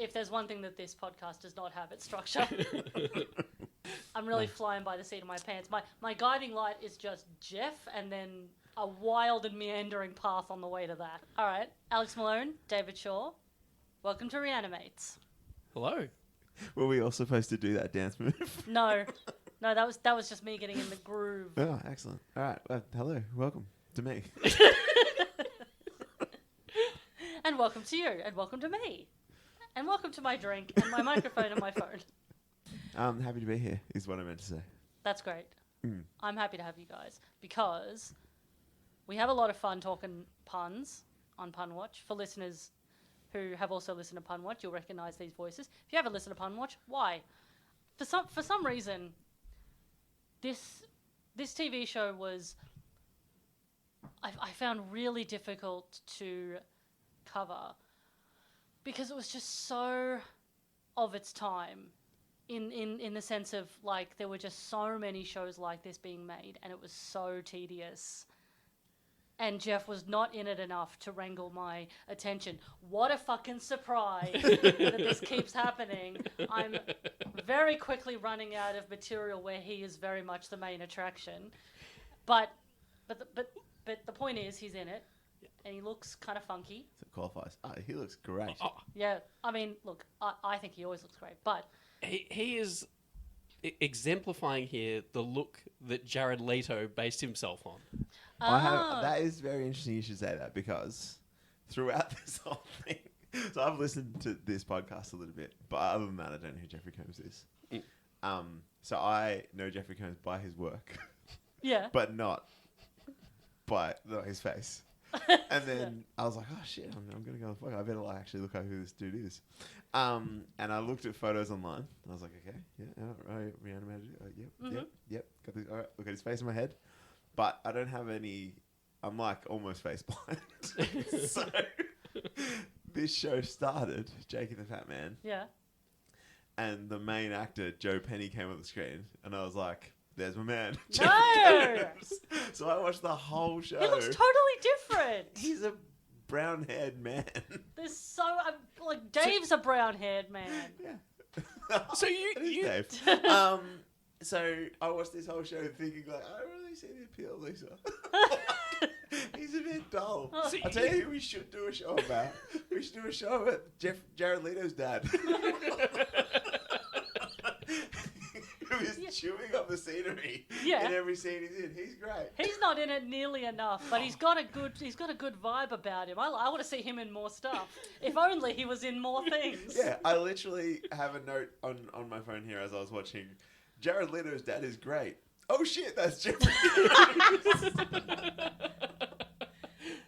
if there's one thing that this podcast does not have, it's structure. I'm really flying by the seat of my pants. My guiding light is just Jeff and then a wild and meandering path on the way to that. All right, Alex Malone, David Shaw, welcome to Re-Animates. Hello. Were we all supposed to do that dance move? No, that was just me getting in the groove. Oh, excellent. All right. Well, hello. Welcome to me. And welcome to you, and welcome to me. And welcome to my drink, and my microphone and my phone. Happy to be here, is what I meant to say. That's great. I'm happy to have you guys, because we have a lot of fun talking puns on Punwatch. For listeners who have also listened to Punwatch, you'll recognise these voices. If you haven't listened to Punwatch, why? For some reason, this TV show was... I found really difficult to cover because it was just so of its time in the sense of like there were just so many shows like this being made and it was so tedious and Jeff was not in it enough to wrangle my attention. What a fucking surprise that this keeps happening. I'm very quickly running out of material where he is very much the main attraction, but the point is, he's in it, and he looks kind of funky. So it qualifies. He looks great. Yeah, I mean, look, I think he always looks great, but... He is exemplifying here the look that Jared Leto based himself on. That is very interesting you should say that, because throughout this whole thing... So I've listened to this podcast a little bit, but other than that, I don't know who Jeffrey Combs is. So I know Jeffrey Combs by his work. Yeah. But not by his face. And then I was like, oh shit, I'm going to go and fuck. I better actually look up who this dude is. And I looked at photos online and I was like, okay, right, Re-Animated. Yep. Got this. All right, look at his face in my head. But I don't have any, I'm like almost face blind. So this show started, Jake and the Fat Man. Yeah. And the main actor, Joe Penny, came on the screen. And I was like, there's my man. No! So I watched the whole show. He looks totally different. He's a brown-haired man. There's so... like, Dave's a brown-haired man. Yeah. So you Dave. So I watched this whole show thinking, like, I don't really see the appeal of Lisa. He's a bit dull. I'll tell you who we should do a show about. We should do a show about Jared Leto's dad. Who is chewing up the scenery in every scene he's in. He's great. He's not in it nearly enough, but he's got a good vibe about him. I want to see him in more stuff. If only he was in more things. Yeah, I literally have a note on my phone here as I was watching. Jared Leto's dad is great. Oh shit, that's Jeffrey.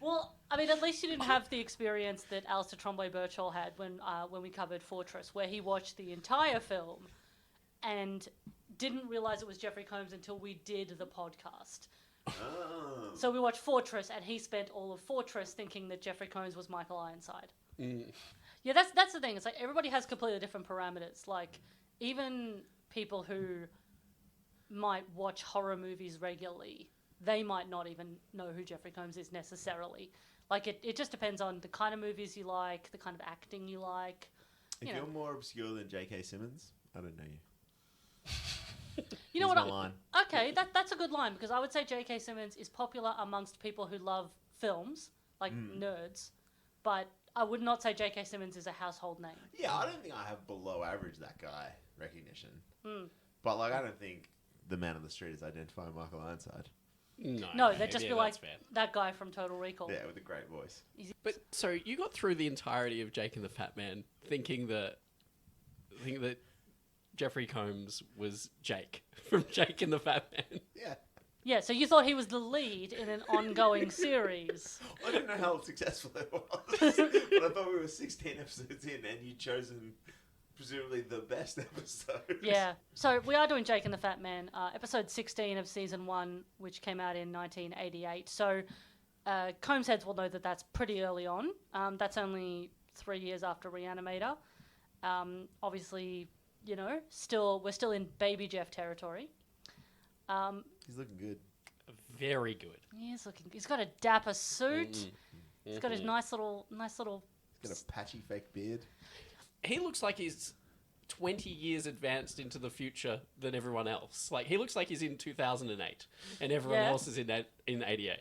Well, I mean, at least you didn't have the experience that Alistair Tremblay-Birchall had when we covered Fortress, where he watched the entire film and didn't realise it was Jeffrey Combs until we did the podcast. Oh. So we watched Fortress, and he spent all of Fortress thinking that Jeffrey Combs was Michael Ironside. Yeah, that's the thing. It's like everybody has completely different parameters. Like, even people who might watch horror movies regularly, they might not even know who Jeffrey Combs is necessarily. Like, it just depends on the kind of movies you like, the kind of acting you like. If you're more obscure than J.K. Simmons, I don't know you. You know Here's what? my line. Okay, that's a good line, because I would say J.K. Simmons is popular amongst people who love films, like nerds, but I would not say J.K. Simmons is a household name. Yeah, I don't think I have below average that guy recognition. But like, I don't think the man on the street is identifying Michael Ironside. No, they'd just be like that guy from Total Recall. Yeah, with a great voice. But so you got through the entirety of Jake and the Fat Man thinking that Jeffrey Combs was Jake from Jake and the Fat Man. Yeah. Yeah, so you thought he was the lead in an ongoing series. I don't know how successful it was, but I thought we were 16 episodes in and you'd chosen presumably the best episode. Yeah, so we are doing Jake and the Fat Man, episode 16 of season 1, which came out in 1988. So Combs heads will know that that's pretty early on. That's only 3 years after Re-Animator. Obviously, you know, we're still in baby Jeff territory. He's looking good. Very good. He's got a dapper suit. He's got his nice little. He's got a patchy fake beard. he looks like he's 20 years advanced into the future than everyone else. Like, he looks like he's in 2008, and everyone Yeah. else is in 88.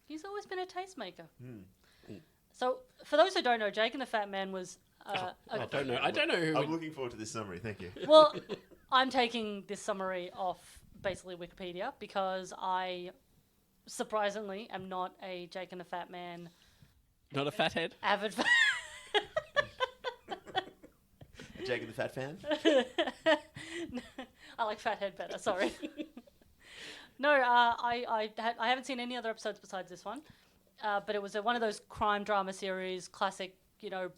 He's always been a tastemaker. So, for those who don't know, Jake and the Fat Man was... I don't know. I don't know who. I'm looking forward to this summary. Thank you. Well, I'm taking this summary off basically Wikipedia because I, surprisingly, am not a Jake and the Fat Man Not a fathead. avid fan. Jake and the Fat Fan? I like Fathead better, sorry. No, I haven't seen any other episodes besides this one. But it was one of those crime drama series, classic,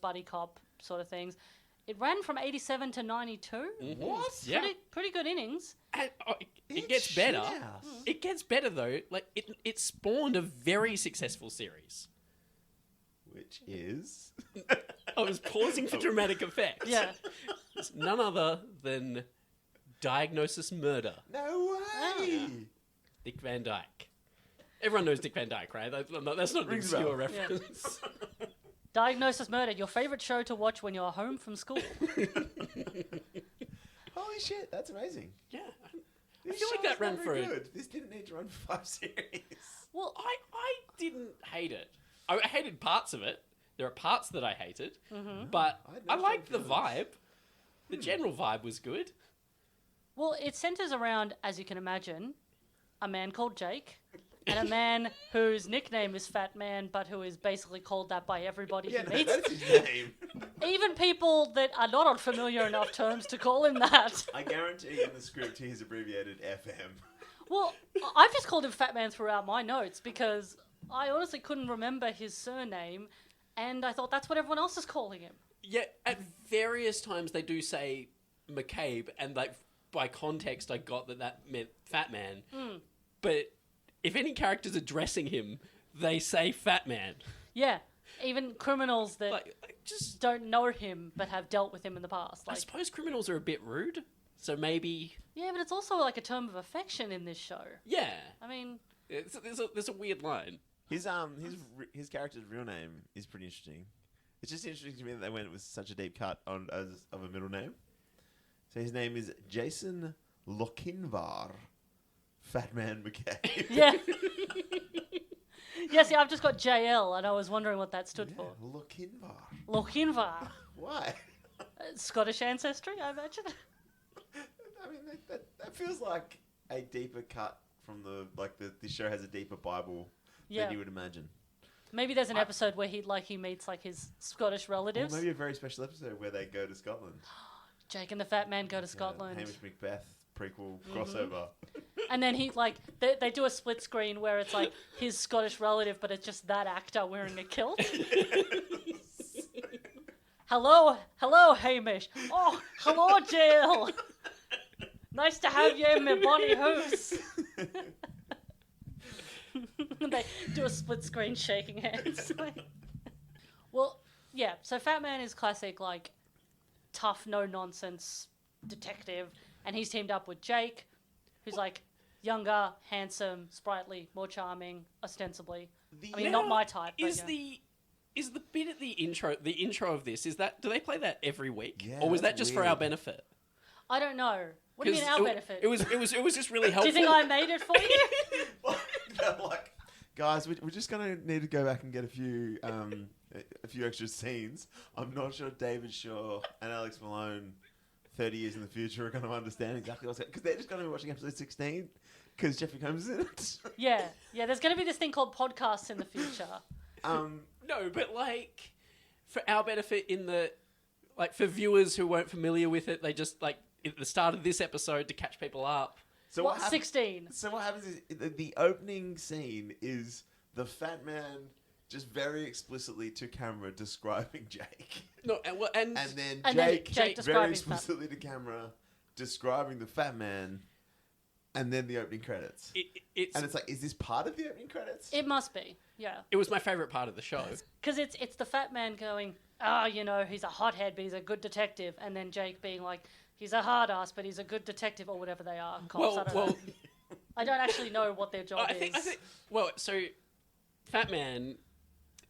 buddy cop sort of things. It ran from 87 to 92. What? Yeah. Pretty good innings. And, it It's gets better. shithouse. It gets better though. Like it spawned a very successful series. Which is... I was pausing for dramatic effect. Yeah. It's none other than Diagnosis Murder. No way! Dick Van Dyke. Everyone knows Dick Van Dyke, right? That's not an Rings a obscure bell. reference. Diagnosis Murder, your favourite show to watch when you're home from school. Holy shit, that's amazing. Yeah. This feel like show that is ran not for very a- good. This didn't need to run for 5 series. Well, I didn't hate it. I hated parts of it. There are parts that I hated, but I had no I liked the strong feelings. vibe. The general vibe was good. Well, it centres around, as you can imagine, a man called Jake and a man whose nickname is Fat Man, but who is basically called that by everybody Yeah, he no, meets. that's his name. Even people that are not on familiar enough terms to call him that. I guarantee in the script he's abbreviated FM. Well, I've just called him Fat Man throughout my notes because I honestly couldn't remember his surname, and I thought that's what everyone else is calling him. Yeah, at various times they do say McCabe, and like by context I got that meant Fat Man. But if any character's addressing him, they say Fat Man. Yeah, even criminals that Like just, don't know him but have dealt with him in the past. I Like, suppose criminals are a bit rude, so maybe, yeah, but it's also like a term of affection in this show. yeah. I mean, There's a weird line. His character's real name is pretty interesting. It's just interesting to me that they went with such a deep cut of a middle name. So his name is Jason Lokinvar, Fat Man McCabe. yeah. Yeah, see, I've just got JL, and I was wondering what that stood for. Lokinvar. Lokinvar. Why? Scottish ancestry, I imagine. I mean, that feels like a deeper cut from this show has a deeper Bible Yeah. than you would imagine. Maybe there's an episode where he meets like his Scottish Or relatives. maybe a very special episode where they go to Scotland. Jake and the Fat Man go to Scotland. Hamish Macbeth prequel crossover. And then he they do a split screen where it's like his Scottish relative, but it's just that actor wearing a kilt. Hello, Hamish. Oh, hello, Jill. Nice to have you in my bonny house. They do a split screen shaking hands. Well, yeah. So Fat Man is classic, like tough, no nonsense detective, and he's teamed up with Jake, who's like younger, handsome, sprightly, more charming, ostensibly. I mean, not my type. But, Is yeah. is the bit at the intro of this, do they play that every week? Yeah, Or was that that's just for our weird. benefit? I don't know. What do you mean our benefit? It was just really Do helpful. you think I made it for you? They're like, guys, we're just gonna need to go back and get a few extra scenes. I'm not sure David Shaw and Alex Malone, 30 years in the future, are going to understand exactly what's going, because they're just going to be watching episode 16 because Jeffrey Combs is in it. Yeah. There's going to be this thing called podcasts in the future. No, but like for our benefit, for viewers who weren't familiar with it, they just like at the start of this episode to catch people up. So What, happens- 16? So what happens is the opening scene is the Fat Man just very explicitly to camera describing Jake. No, and then And then Jake, Jake very describing Fat- explicitly to camera describing the Fat Man, and then the opening credits. And it's like, is this part of the opening credits? It must be. Yeah. it was my favorite part of the show. Because it's the Fat Man going, he's a hothead, but he's a good detective. And then Jake being like, he's a hard ass, but he's a good detective, or whatever they are. Cops, I don't know. I don't actually know what their job I think is. so Fat Man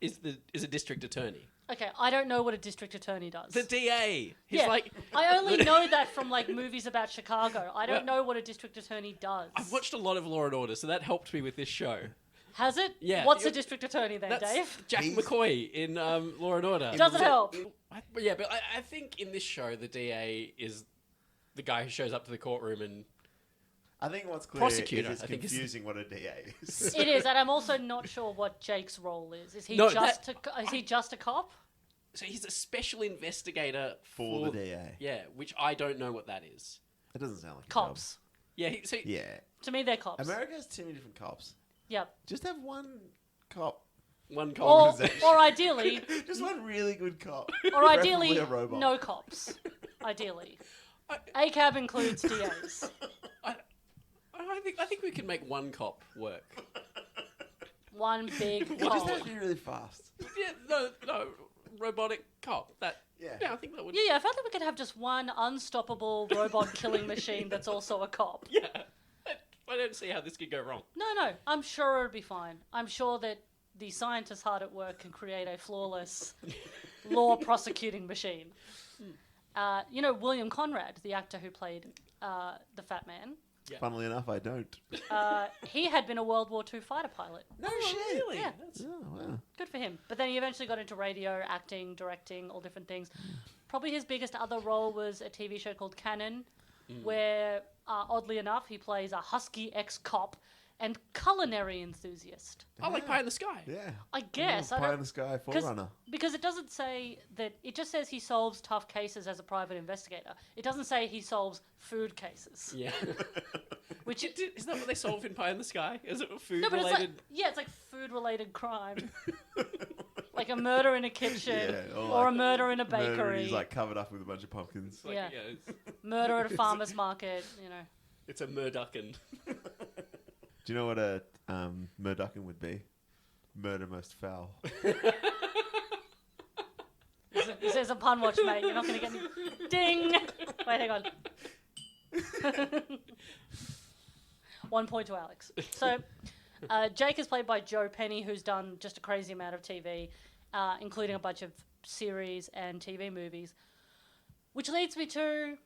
is a district attorney. Okay, I don't know what a district attorney does. The DA. He's yeah, like... I only know that from like movies about Chicago. I don't know what a district attorney does. I've watched a lot of Law and Order, so that helped me with this show. Has it? Yeah. What's a district attorney then, That's Dave? Jack McCoy in Law and Order. Does it help? But I think in this show, the DA is the guy who shows up to the courtroom and... I think what's clear Prosecutor, is I it's think confusing what a DA is. It is, and I'm also not sure what Jake's role is. Is he just a cop? So he's a special investigator For the DA. Yeah, which I don't know what that is. That doesn't sound like Cops. Yeah, a job. Yeah. To me, they're cops. America has too many different cops. Yep. Just have one cop. One Or, conversation. or ideally, Just one really good cop. or ideally, Preferably a robot. no cops. Ideally, ACAB includes DAs. I think we can make one cop work. One big It just has cop. to be really fast. Yeah, no, robotic cop. Yeah. I think that would. Yeah, I felt like we could have just one unstoppable robot killing machine that's also a cop. Yeah. I don't see how this could go wrong. No, I'm sure it'll be fine. I'm sure that the scientists hard at work can create a flawless law prosecuting machine. William Conrad, the actor who played the Fat Man, Yeah. Funnily enough, I don't. he had been a World War II fighter pilot. No shit. Really? Yeah. Oh, wow. Good for him. But then he eventually got into radio, acting, directing, all different things. Probably his biggest other role was a TV show called Cannon, where, oddly enough, he plays a husky ex-cop and culinary enthusiast. I like Pie in the Sky. Yeah. I guess. Pie in the Sky Forerunner. Because it doesn't say that... It just says he solves tough cases as a private investigator. It doesn't say he solves food cases. Yeah. Which... Isn't that what they solve in Pie in the Sky? Is it food No, but related? it's like food-related crime. Like a murder in a kitchen, Yeah, or a murder in a Murder, bakery, he's like covered up with a bunch of pumpkins. Like, yeah. it's, murder at a farmer's market, it's a murducken. Do you know what a murducken would be? Murder most foul. This is a pun watch, mate. You're not going to get any... Ding! Wait, hang on. 1 point to Alex. So, Jake is played by Joe Penny, who's done just a crazy amount of TV, including a bunch of series and TV movies. Which leads me to,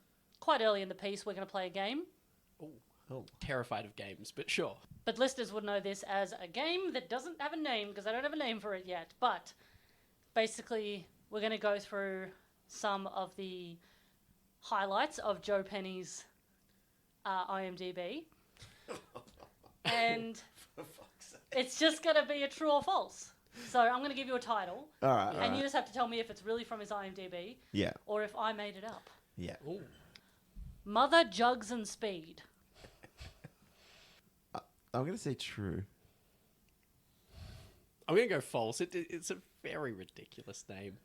quite early in the piece, we're going to play a game. Oh, terrified of games, but sure. But listeners would know this as a game that doesn't have a name, because I don't have a name for it yet. But basically, we're going to go through some of the highlights of Joe Penny's IMDb. And For fuck's sake. it's just going to be a true or false. So I'm going to give you a title, All right. and you just have to tell me if it's really from his IMDb Yeah. or if I made it up. Yeah. Ooh. Mother, Jugs, and Speed. I'm going to say true. I'm going to go false. It's a very ridiculous name.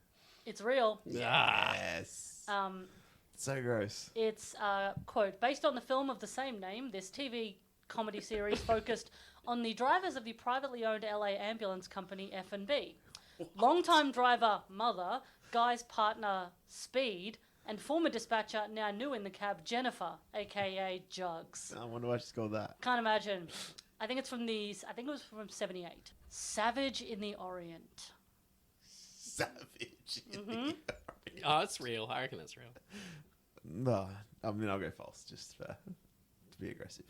It's real. Ah. Yes. Um, So gross. It's, quote, based on the film of the same name, this TV comedy series focused on the drivers of the privately owned LA ambulance company F&B. Longtime driver, Mother, Guy's partner, Speed, and former dispatcher, now new in the cab, Jennifer, a.k.a. Jugs. I wonder why she's called that. Can't imagine. I think it was from 78. Savage in the Orient. Savage. Oh, it's real. I reckon that's real. No, I mean, I'll go false just to be aggressive.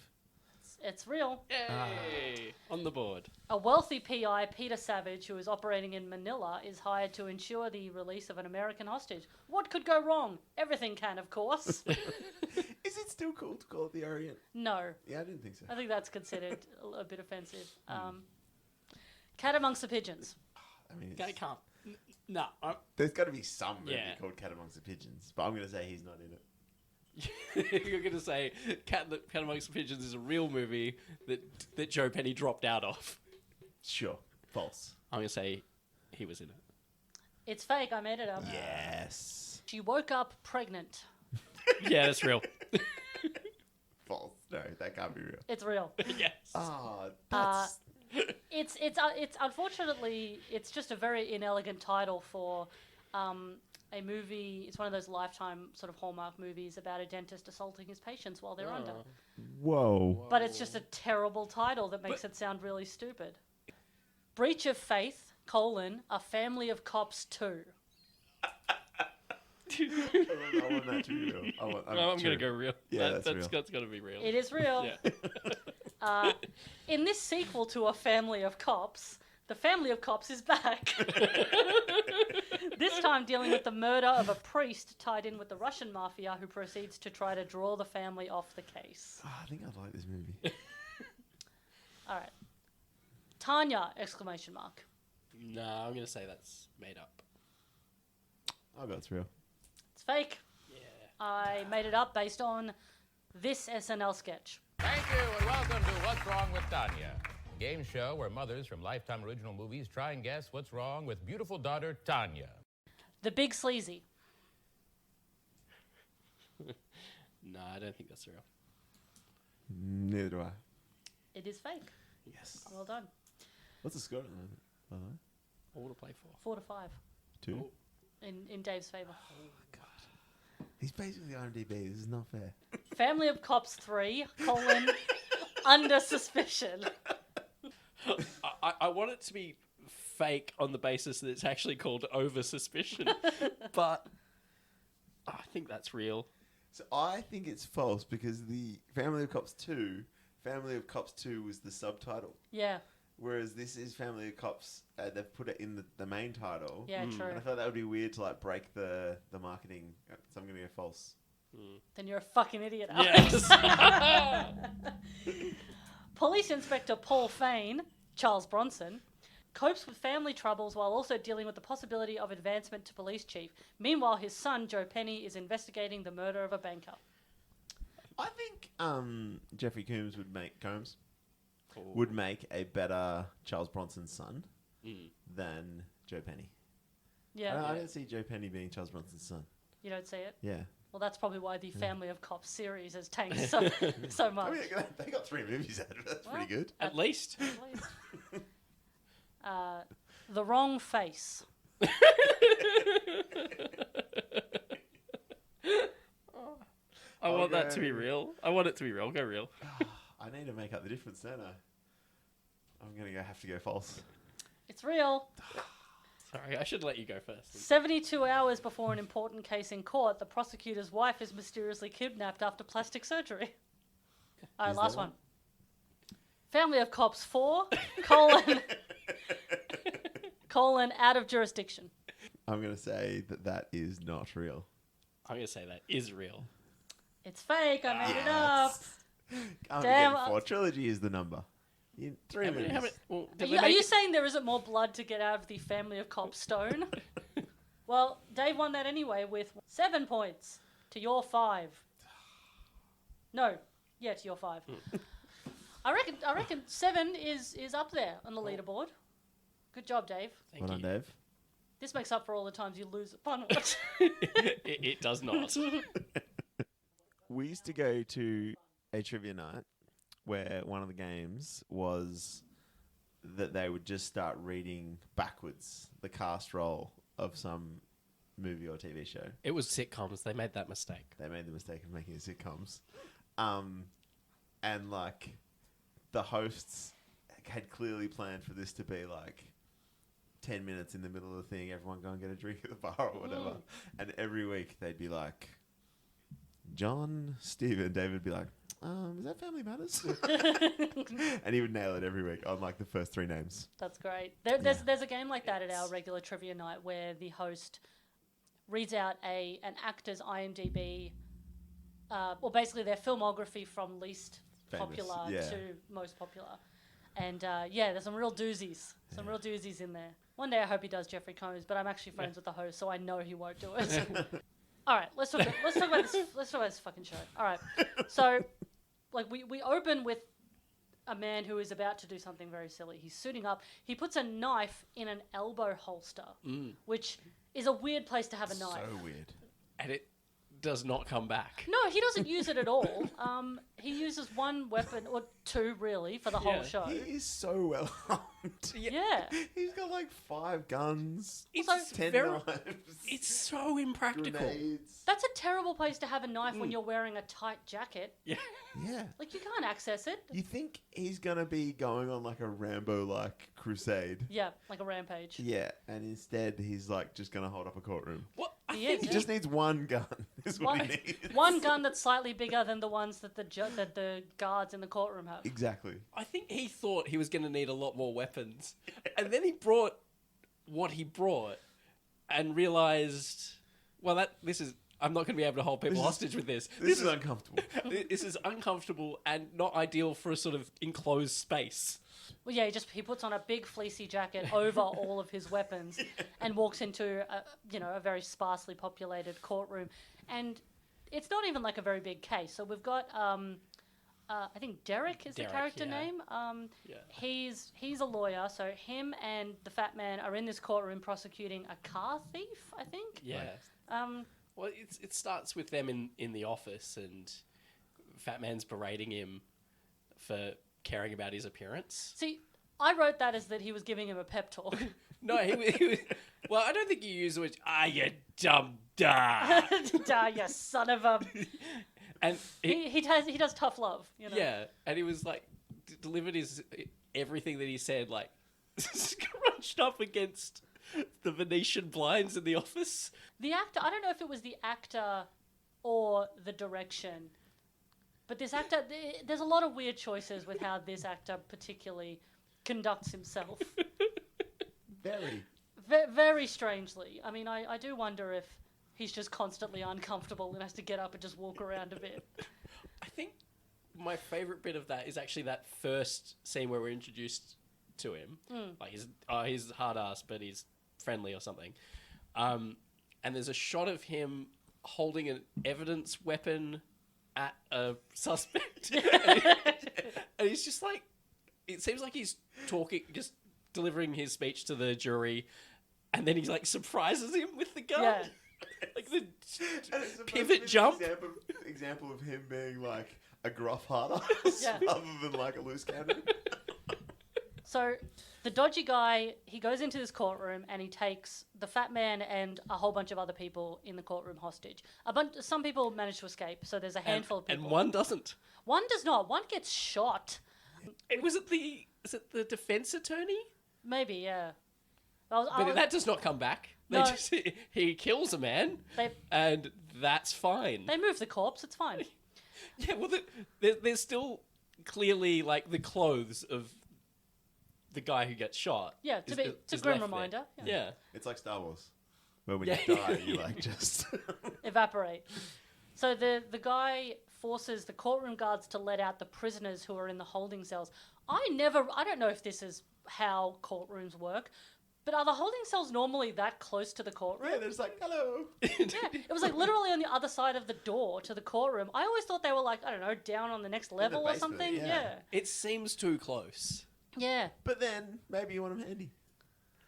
It's real. Yay! On the board. A wealthy PI, Peter Savage, who is operating in Manila, is hired to ensure the release of an American hostage. What could go wrong? Everything can, of course. Is it still cool to call it the Orient? No. Yeah, I didn't think so. I think that's considered a bit offensive. Cat Amongst the Pigeons. I mean, I can't. No. there's got to be some movie Yeah. called Cat Amongst the Pigeons, but I'm going to say he's not in it. You're going to say Cat Amongst the Pigeons is a real movie that Joe Penny dropped out of. Sure. False. I'm going to say he was in it. It's fake, I made it up. Yes. She woke up pregnant. Yeah, that's real. False. No, that can't be real. It's real. Yes. Oh, that's... It's unfortunately, it's just a very inelegant title for a movie. It's one of those Lifetime sort of Hallmark movies about a dentist assaulting his patients while they're under. Whoa. But it's just a terrible title that makes it sound really stupid. Breach of Faith, A Family of Cops 2. I want that to be real. I'm going to go real. Yeah, that's real. That's got to be real. It is real. Yeah. In this sequel to A Family of Cops, the family of cops is back. This time dealing with the murder of a priest tied in with the Russian mafia who proceeds to try to draw the family off the case. I think I'd like this movie. All right. Tanya, exclamation mark. No, I'm going to say that's made up. Oh, that's real. It's fake. Yeah. I made it up based on this SNL sketch. Thank you, and welcome to What's Wrong with Tanya, a game show where mothers from Lifetime original movies try and guess what's wrong with beautiful daughter Tanya. The Big Sleazy. No, I don't think that's real. Neither do I. It is fake. Yes. Well done. What's the score at the moment, by the way? All to play for. 4-5 2? in Dave's favour. He's basically IMDb. This is not fair. Family of Cops 3, under suspicion. I want it to be fake on the basis that it's actually called Over Suspicion, but I think that's real. So I think it's false because the Family of Cops 2 was the subtitle. Yeah, Whereas this is Family of Cops, they've put it in the main title. yeah, true. And I thought that would be weird to like break the marketing. So I'm going to go false. Then you're a fucking idiot, Alex. Yes. Police Inspector Paul Fain, Charles Bronson, copes with family troubles while also dealing with the possibility of advancement to police chief. Meanwhile, his son, Joe Penny, is investigating the murder of a banker. I think Jeffrey Combs would make a better Charles Bronson's son than Joe Penny. Yeah, I don't see Joe Penny being Charles Bronson's son. you don't see it? Yeah. Well, that's probably why the Family of Cops series has tanked so much. I mean, they got 3 movies out of it. That's pretty good. At least. The Wrong Face. I want that to be real. I want it to be real. Go real. I need to make up the difference, don't I? I'm going to have to go false. It's real. Sorry, I should let you go first. 72 hours before an important case in court, the prosecutor's wife is mysteriously kidnapped after plastic surgery. All right, Is last there one. Family of Cops 4, colon, out of jurisdiction. I'm going to say that is not real. I'm going to say that is real. It's fake. I made it up. I'm Damn, getting 4. Trilogy is the number. 3 movies. Are you saying there isn't more blood to get out of the Family of Cops stone? Well, Dave won that anyway with 7 points to your 5. No, yeah, to your 5. I reckon 7 is up there on the leaderboard. Good job, Dave. Thank Well you. done, Dave. This makes up for all the times you lose at Punwatch. It does not. We used to go to a trivia night where one of the games was that they would just start reading backwards the cast roll of some movie or TV show. It was sitcoms. They made that mistake. They made the mistake of making it sitcoms. And like the hosts had clearly planned for this to be like 10 minutes in the middle of the thing, everyone go and get a drink at the bar or whatever. And every week they'd be like, John, Steve, and David would be like, is that Family Matters? And he would nail it every week on like the first 3 names. That's great. There's a game like that at our regular trivia night where the host reads out an actor's IMDb, or basically their filmography from least Famous, popular yeah. to most popular. And there's some real doozies. Some real doozies in there. One day I hope he does Jeffrey Combs, but I'm actually friends with the host, so I know he won't do it. All right, let's talk about this. Let's talk about this fucking show. All right, so like we open with a man who is about to do something very silly. He's suiting up. He puts a knife in an elbow holster, which is a weird place to have a knife. So weird. And does not come back. No, he doesn't use it at all. He uses one weapon, or two really, for the whole Yeah. show. He is so well armed. Yeah. He's got like 5 guns, It's 10 very- knives, It's so impractical. grenades. That's a terrible place to have a knife when you're wearing a tight jacket. Yeah. Yeah. Like, you can't access it. You think he's going to be going on like a Rambo-like crusade? Yeah, like a rampage. Yeah, and instead he's like just going to hold up a courtroom. What? I He think is, He just needs one gun. Is what One, he needs. one gun that's slightly bigger than the ones that that the guards in the courtroom have. Exactly. I think he thought he was going to need a lot more weapons. And then he brought what he brought and realized, well, I'm not going to be able to hold people This is- hostage with this. This is uncomfortable. This is uncomfortable and not ideal for a sort of enclosed space. Well, yeah, he puts on a big fleecy jacket over all of his weapons and walks into a very sparsely populated courtroom, and it's not even like a very big case. So we've got I think Derek is Derek, the character yeah. name. Yeah. He's a lawyer, so him and the Fat Man are in this courtroom prosecuting a car thief, I think. Yeah. Well, it starts with them in the office, and Fat Man's berating him for caring about his appearance. See, I wrote that as that he was giving him a pep talk. No, he was... Well, I don't think you use the word, you dumb da. Duh, you son of a... And He does tough love, you know. yeah, and he was like, delivered everything that he said, like, scrunched up against the Venetian blinds in the office. The actor, I don't know if it was the actor or the direction, but this actor, there's a lot of weird choices with how this actor particularly conducts himself. Very. Very strangely. I mean, I do wonder if he's just constantly uncomfortable and has to get up and just walk around a bit. I think my favourite bit of that is actually that first scene where we're introduced to him. Like, he's hard ass, but he's friendly or something. And there's a shot of him holding an evidence weapon at a suspect. And he's just like, it seems like he's talking, just delivering his speech to the jury, and then he like surprises him with the gun. Yeah. Like the And it's supposed to pivot be jump. an example of him being like a gruff hard ass Yeah. rather than like a loose cannon. So the dodgy guy, he goes into this courtroom and he takes the Fat Man and a whole bunch of other people in the courtroom hostage. Some people manage to escape, so there's a handful of people. And one doesn't. One does not. One gets shot. Is it the defense attorney? Maybe, yeah. But that does not come back. No. He kills a man, They and that's fine. they move the corpse. It's fine. Yeah, well, there's still clearly like the clothes of the guy who gets shot. Yeah, it's a grim left there. reminder. Yeah. It's like Star Wars, where when Yeah. you die, you like just. Evaporate. So the guy forces the courtroom guards to let out the prisoners who are in the holding cells. I don't know if this is how courtrooms work, but are the holding cells normally that close to the courtroom? Yeah, they're just like, hello. Yeah, it was like literally on the other side of the door to the courtroom. I always thought they were like, I don't know, down on the next level or basement, something. yeah. It seems too close. Yeah. But then maybe you want them handy.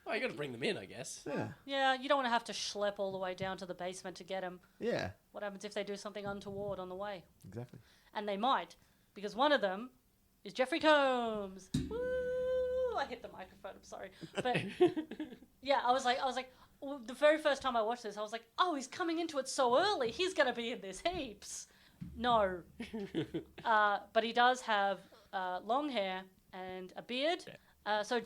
Well, you got to bring them in, I guess. Yeah. Yeah, you don't want to have to schlep all the way down to the basement to get them. Yeah. What happens if they do something untoward on the way? Exactly. And they might, because one of them is Jeffrey Combs. Woo! I hit the microphone. I'm sorry, but yeah, I was like, well, the very first time I watched this, I was like, oh, he's coming into it so early. He's gonna be in this heaps. No, but he does have long hair and a beard. So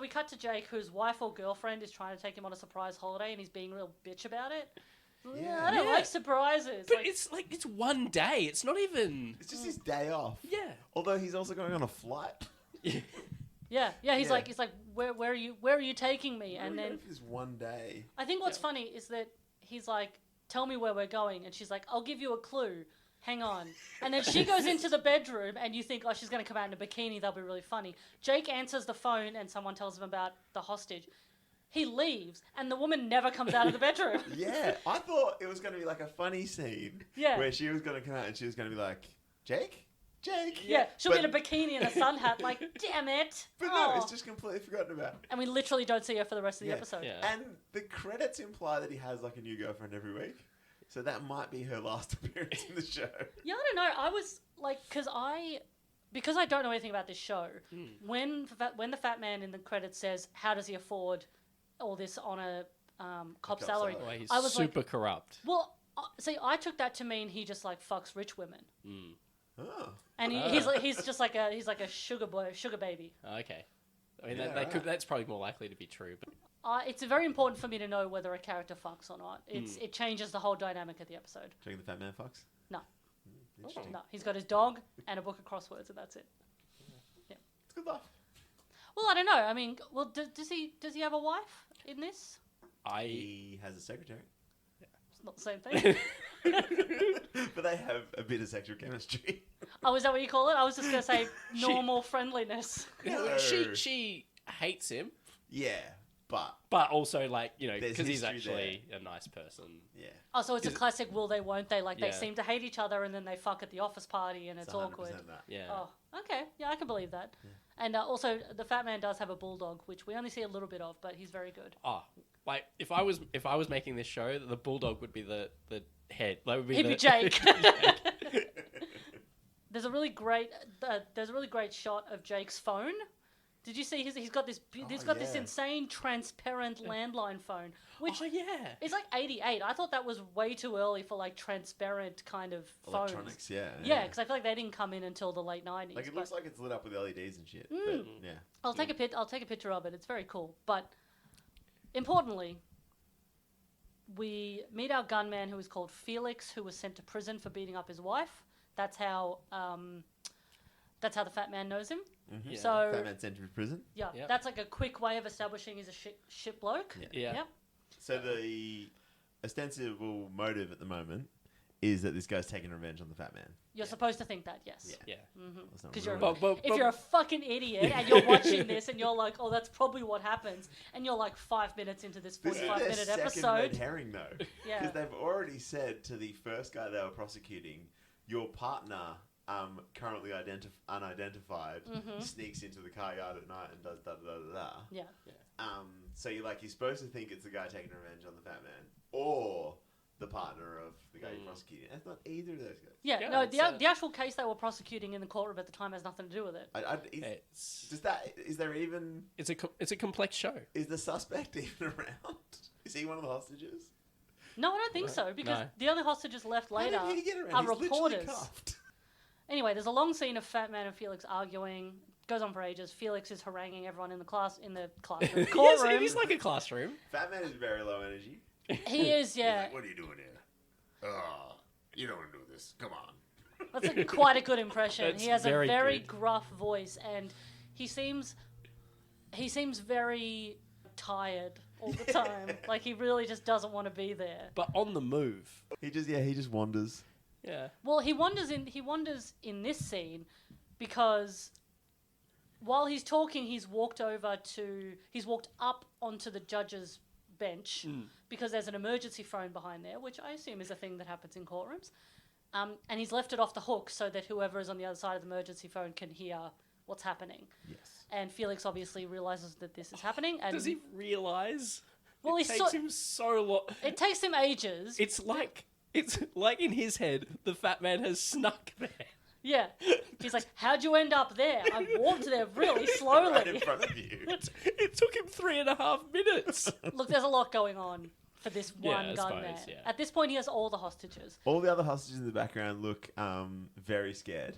we cut to Jake, whose wife or girlfriend is trying to take him on a surprise holiday, and he's being a real bitch about it. Yeah. I don't Yeah. like surprises. But it's one day. It's not even. It's just his day off. Yeah. Although he's also going on a flight. Yeah. He's Yeah. like, where are you taking me? And then This one day. I think what's funny is that he's like, tell me where we're going, and she's like, I'll give you a clue. Hang on. And then she goes into the bedroom, and you think, oh, she's going to come out in a bikini. That'll be really funny. Jake answers the phone, and someone tells him about the hostage. He leaves, and the woman never comes out of the bedroom. Yeah, I thought it was going to be like a funny scene. Yeah. Where she was going to come out and she was going to be like, Jake? Yeah, she'll be in a But- bikini and a sun hat, like, damn it. But no, Oh. it's just completely forgotten about. And we literally don't see her for the rest of the Yeah. episode. Yeah. And the credits imply that he has like a new girlfriend every week. So that might be her last appearance in the show. Yeah, I don't know. I was like, because I don't know anything about this show. When the fat man in the credits says, "How does he afford all this on a cop salary?" Oh, he's I was super corrupt. Well, see, I took that to mean he just like fucks rich women, Oh. and he's just like a sugar baby. Okay. I mean, Yeah, that's probably more likely to be true. But It's very important for me to know whether a character fucks or not. It changes the whole dynamic of the episode. Do you think the fat man fucks? No, Interesting. no, he's got his dog and a book of crosswords, and that's it. It's good laugh. Well, I don't know. I mean, does he have a wife in this? He has a secretary. It's not the same thing. But they have a bit of sexual chemistry. Oh, is that what you call it? I was just gonna say normal friendliness. No. she hates him, Yeah, but but also like There's because he's history actually a nice person. yeah. Oh, so it's a classic will they, won't they? Like they Yeah. seem to hate each other and then they fuck at the office party and it's 100% awkward. that. Yeah. Oh, okay. Yeah, I can believe that. And also, the fat man does have a bulldog, which we only see a little bit of, but he's very good. Oh, like if I was making this show, the bulldog would be the head. That would be He'd the, be Jake. There's a really great shot of Jake's phone. Did you see he's got this this yeah. insane transparent landline phone, which Oh yeah. is like 88. I thought that was way too early for like transparent kind of phones. Electronics, yeah. Yeah, because I feel like they didn't come in until the late 90s. Like it but looks like it's lit up with LEDs and shit. But yeah. I'll take a picture of it. It's very cool. But importantly, we meet our gunman who is called Felix, who was sent to prison for beating up his wife. That's how the fat man knows him. Mm-hmm. Yeah. So Fat man sent to prison. yeah, Yep. that's like a quick way of establishing he's a shit bloke. Yeah. Yeah. So the ostensible motive at the moment is that this guy's taking revenge on the fat man. You're supposed to think that, yes. Yeah. That's not Because really if you're a fucking idiot and you're watching this and you're like, oh, that's probably what happens, and you're like 5 minutes into this This is 45-minute their second episode. red herring, though. Yeah. Because they've already said to the first guy they were prosecuting, your partner, currently unidentified, sneaks into the car yard at night and does da-da-da-da-da. Yeah. So you're supposed to think it's the guy taking revenge on the fat man, or the partner of the guy you're prosecuting. That's not either of those guys. Yeah, Yeah, no, it's, the actual case they were prosecuting in the courtroom at the time has nothing to do with it. It's a complex show. Is the suspect even around? Is he one of the hostages? No, I don't think so, because No. the only hostages left later How did he get around? are He's literally reporters. cuffed. Anyway, there's a long scene of Fat Man and Felix arguing. Goes on for ages. Felix is haranguing everyone in the classroom, courtroom. He's like a classroom. Fat man is very low energy. He is, yeah. What are you doing here? You don't want to do this. Come on. That's quite a good impression. That's He has a very very good. gruff voice, and he seems very tired all the time. Like he really just doesn't want to be there. But on the move. He just wanders. Yeah. Well, he wanders in this scene because while he's talking, he's walked up onto the judge's bench because there's an emergency phone behind there, which I assume is a thing that happens in courtrooms. And he's left it off the hook so that whoever is on the other side of the emergency phone can hear what's happening. Yes. And Felix obviously realizes that this is happening. And Does he realize? Well, it takes him so long. It takes him ages. It's like in his head, the fat man has snuck there. Yeah. He's like, how'd you end up there? I walked there really slowly. Right in front of you. It took him 3.5 minutes. Look, there's a lot going on for this one I gunman. suppose, yeah. At this point, he has all the hostages. All the other hostages in the background look very scared.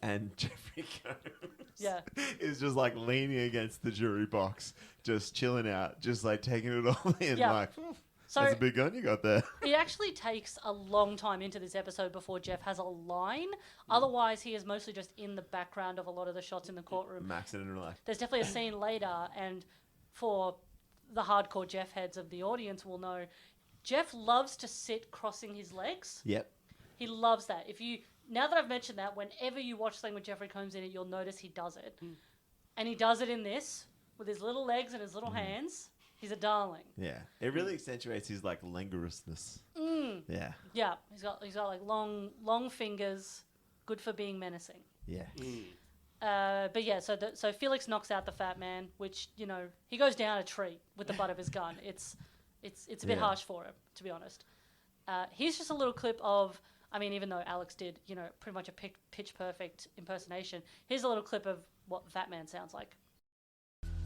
And Jeffrey Combs is just like leaning against the jury box, just chilling out, just like taking it all in. Yeah. Like, So that's a big gun you got there. it actually takes a long time into this episode before Jeff has a line. Otherwise, he is mostly just in the background of a lot of the shots in the courtroom. Maxing and relax. There's definitely a scene later, and for the hardcore Jeff heads of the audience will know, Jeff loves to sit crossing his legs. Yep. He loves that. Now that I've mentioned that, whenever you watch something with Jeffrey Combs in it, you'll notice he does it. And he does it in this, with his little legs and his little hands. He's a darling. Yeah. It really accentuates his like languorousness. Yeah. Yeah, he's got like long fingers, good for being menacing. Yeah. But yeah, so Felix knocks out the fat man, which he goes down a tree with the butt of his gun. It's a bit Yeah. harsh for him, to be honest. Here's just a little clip of, I mean, even though Alex did, pretty much a pitch perfect impersonation, here's a little clip of what Fatman sounds like.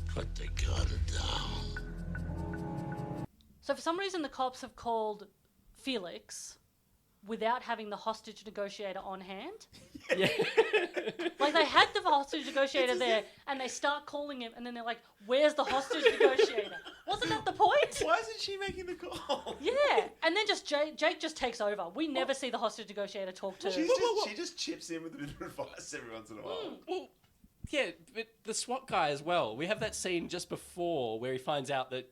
Put the gun down. So for some reason, the cops have called Felix without having the hostage negotiator on hand. Yeah. Like, they had the hostage negotiator there, and they start calling him, and then they're like, where's the hostage negotiator? Wasn't that the point? Why isn't she making the call? Yeah. And then just Jake just takes over. We never see the hostage negotiator talk to... She just chips in with a bit of advice every once in a while. Well, yeah, but the SWAT guy as well. We have that scene just before where he finds out that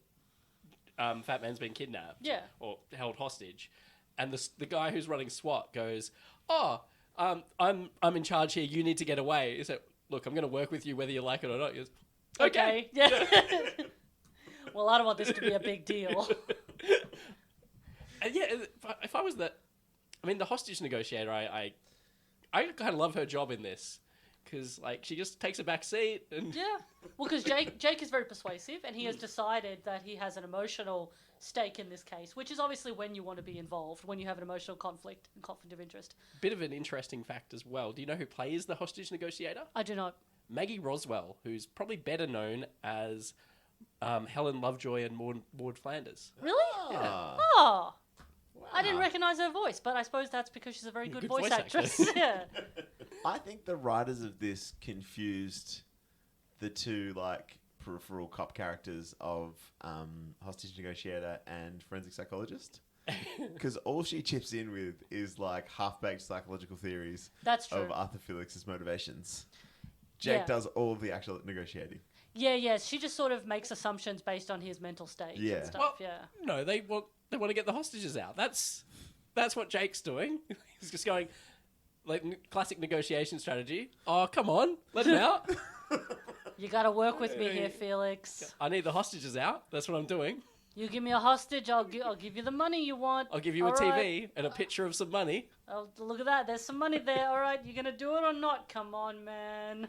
Fatman's been kidnapped. Yeah. Or held hostage. And the guy who's running SWAT goes, I'm in charge here. You need to get away. He said, look, I'm going to work with you whether you like it or not. He goes, okay. Yeah. Well, I don't want this to be a big deal. And yeah, if I was the hostage negotiator, I kind of love her job in this. Because, like, she just takes a back seat and... Yeah. Well, because Jake is very persuasive, and he has decided that he has an emotional stake in this case, which is obviously when you want to be involved, when you have an emotional conflict and conflict of interest. Bit of an interesting fact as well. Do you know who plays the hostage negotiator? I do not. Maggie Roswell, who's probably better known as Helen Lovejoy and Maud Flanders. Really? Yeah. Oh. Wow. I didn't recognise her voice, but I suppose that's because she's a very good voice actress. Yeah. I think the writers of this confused the two, like, peripheral cop characters of hostage negotiator and forensic psychologist. Because all she chips in with is, like, half-baked psychological theories That's true. of Arthur Felix's motivations. Jake does all of the actual negotiating. Yeah. She just sort of makes assumptions based on his mental state and stuff. Well, no, they want to get the hostages out. That's what Jake's doing. He's just going, like, classic negotiation strategy. Oh, come on, let him out. You got to work with me here, Felix. I need the hostages out. That's what I'm doing. You give me a hostage, I'll give you the money you want. I'll give you a TV and a picture of some money. Oh, look at that. There's some money there. All right, you gonna do it or not? Come on, man.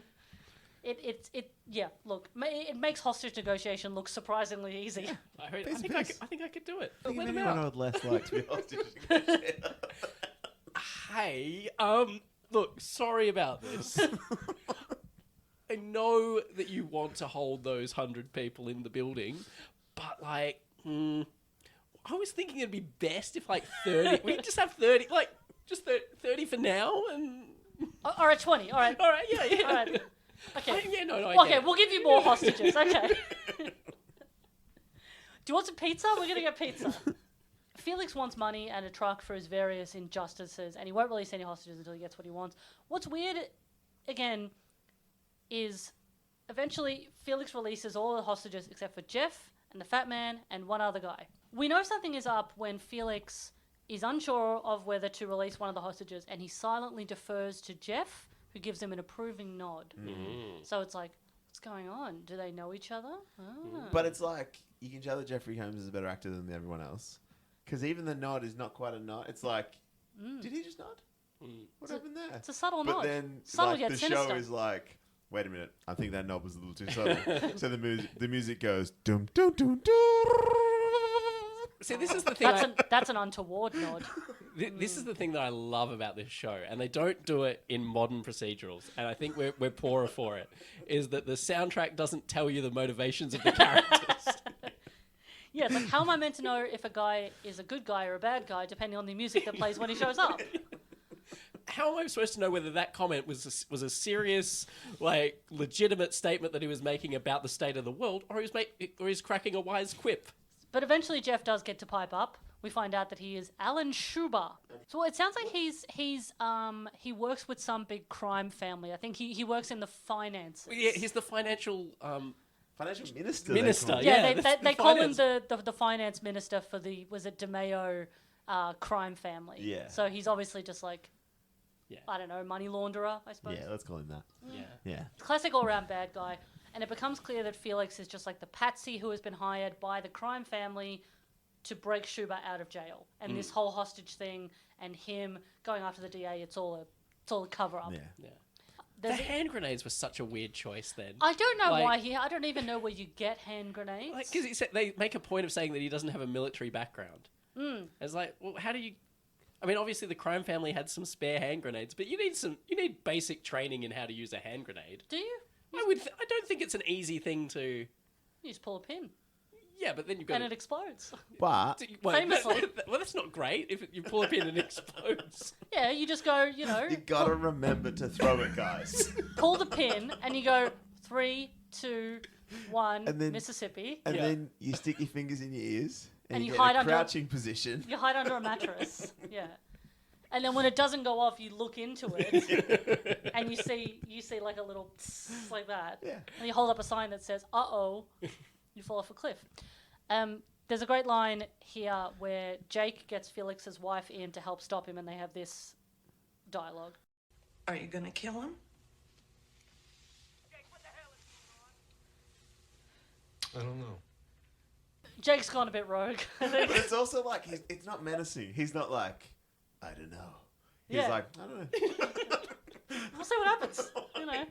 Look, it makes hostage negotiation look surprisingly easy. I think I could do it. I think Let him anyone out. I would less like to be hostage negotiator. Hey, look, sorry about this. I know that you want to hold those 100 people in the building, but, like, I was thinking it'd be best if, like, 30... we just have 30, like, just 30 for now, and... All right, 20. All right. Yeah. All right. Okay. I we'll give you more hostages. Okay. Do you want some pizza? We're going to get pizza. Felix wants money and a truck for his various injustices, and he won't release any hostages until he gets what he wants. What's weird, again, is eventually Felix releases all the hostages except for Jeff and the Fat Man and one other guy. We know something is up when Felix is unsure of whether to release one of the hostages, and he silently defers to Jeff, who gives him an approving nod. So it's like, what's going on? Do they know each other? But it's like, you can tell that Jeffrey Combs is a better actor than everyone else. Because even the nod is not quite a nod. It's like, did he just nod? What happened there? It's a subtle but nod. Then, Subtle like, yet the sinister. show is like, wait a minute, I think that nod was a little too subtle. So the music goes, dum dum dum dum. See, this is the thing. That's an untoward nod. This is the thing that I love about this show, and they don't do it in modern procedurals, and I think we're poorer for it, is that the soundtrack doesn't tell you the motivations of the characters. Yeah, it's like, how am I meant to know if a guy is a good guy or a bad guy, depending on the music that plays when he shows up? How am I supposed to know whether that comment was a serious, like, legitimate statement that he was making about the state of the world, or he's cracking a wise quip? But eventually Jeff does get to pipe up. We find out that he is Alan Schuber. So it sounds like he works with some big crime family. I think he works in the finances. Yeah, he's the financial Financial minister. Yeah, Yeah, they call him the finance minister for the, was it DeMeo crime family? Yeah. So he's obviously just like, I don't know, money launderer, I suppose. Yeah, let's call him that. Yeah. Classic all-round bad guy. And it becomes clear that Felix is just like the patsy who has been hired by the crime family to break Schuber out of jail. And this whole hostage thing and him going after the DA, it's all a cover-up. Yeah. The hand grenades were such a weird choice then. I don't know why I don't even know where you get hand grenades. Because they make a point of saying that he doesn't have a military background. It's like, well, how do you... I mean, obviously the crime family had some spare hand grenades, but you need basic training in how to use a hand grenade. Do you? I don't think it's an easy thing to... You just pull a pin. Yeah, but then you've got And it explodes. But Famously. Well, that's not great if you pull a pin and it explodes. Yeah, you just go, you gotta remember to throw it, guys. pull the pin and you go 3, 2, 1, And then- Mississippi. And then you stick your fingers in your ears and you you get hide a under- crouching position. You hide under a mattress. Yeah. And then when it doesn't go off, you look into it and you see like a little tss like that. Yeah. And you hold up a sign that says, "Uh-oh, you fall off a cliff." There's a great line here where Jake gets Felix's wife in to help stop him, and they have this dialogue. Are you gonna kill him? I don't know. Jake's gone a bit rogue. But it's also like, it's not menacing. He's not like, I don't know. He's Yeah. like, I don't know. We'll see what happens. You know.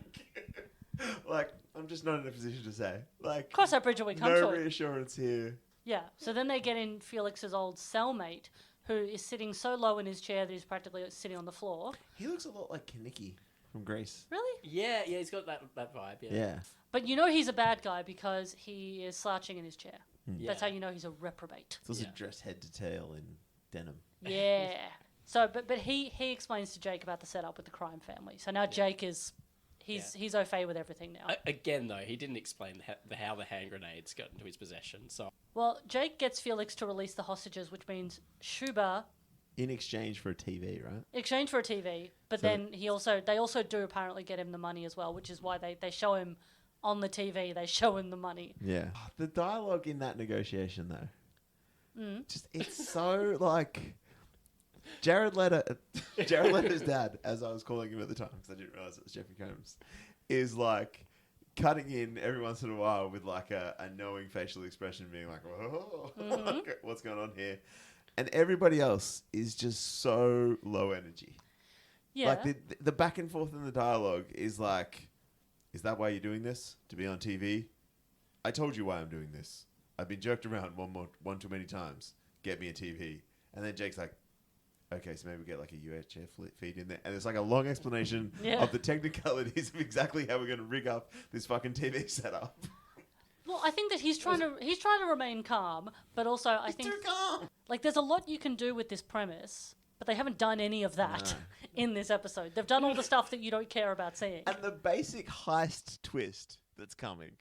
Like, I'm just not in a position to say. Like, Cross that bridge when we come no to it. reassurance here. Yeah. So then they get in Felix's old cellmate, who is sitting so low in his chair that he's practically sitting on the floor. He looks a lot like Kaneki from Greece. Really? Yeah, he's got that vibe, yeah. Yeah. But you know he's a bad guy because he is slouching in his chair. That's how Yeah. you know he's a reprobate. It's also Yeah. dressed head to tail in denim. Yeah. So, but he explains to Jake about the setup with the crime family. So now Jake is, he's au fait with everything now. Again, though, he didn't explain how the hand grenades got into his possession, so... Well, Jake gets Felix to release the hostages, which means Schuber In exchange for a TV, right? exchange for a TV. But then they also do apparently get him the money as well, which is why they show him on the TV. They show him the money. Yeah. The dialogue in that negotiation, though. Just, it's so, like... Jared Leto's dad, as I was calling him at the time, because I didn't realize it was Jeffrey Combs, is like cutting in every once in a while with like a knowing facial expression, being like, "Whoa, what's going on here?" And everybody else is just so low energy. Yeah. Like the back and forth in the dialogue is like, "Is that why you're doing this? To be on TV? I told you why I'm doing this. I've been jerked around one too many times. Get me a TV." And then Jake's like, okay, so maybe we get like a UHF feed in there. And it's like a long explanation of the technicalities of exactly how we're going to rig up this fucking TV setup. Well, I think that he's trying to remain calm, but also I think Too calm. like there's a lot you can do with this premise, but they haven't done any of that in this episode. They've done all the stuff that you don't care about seeing. And the basic heist twist that's coming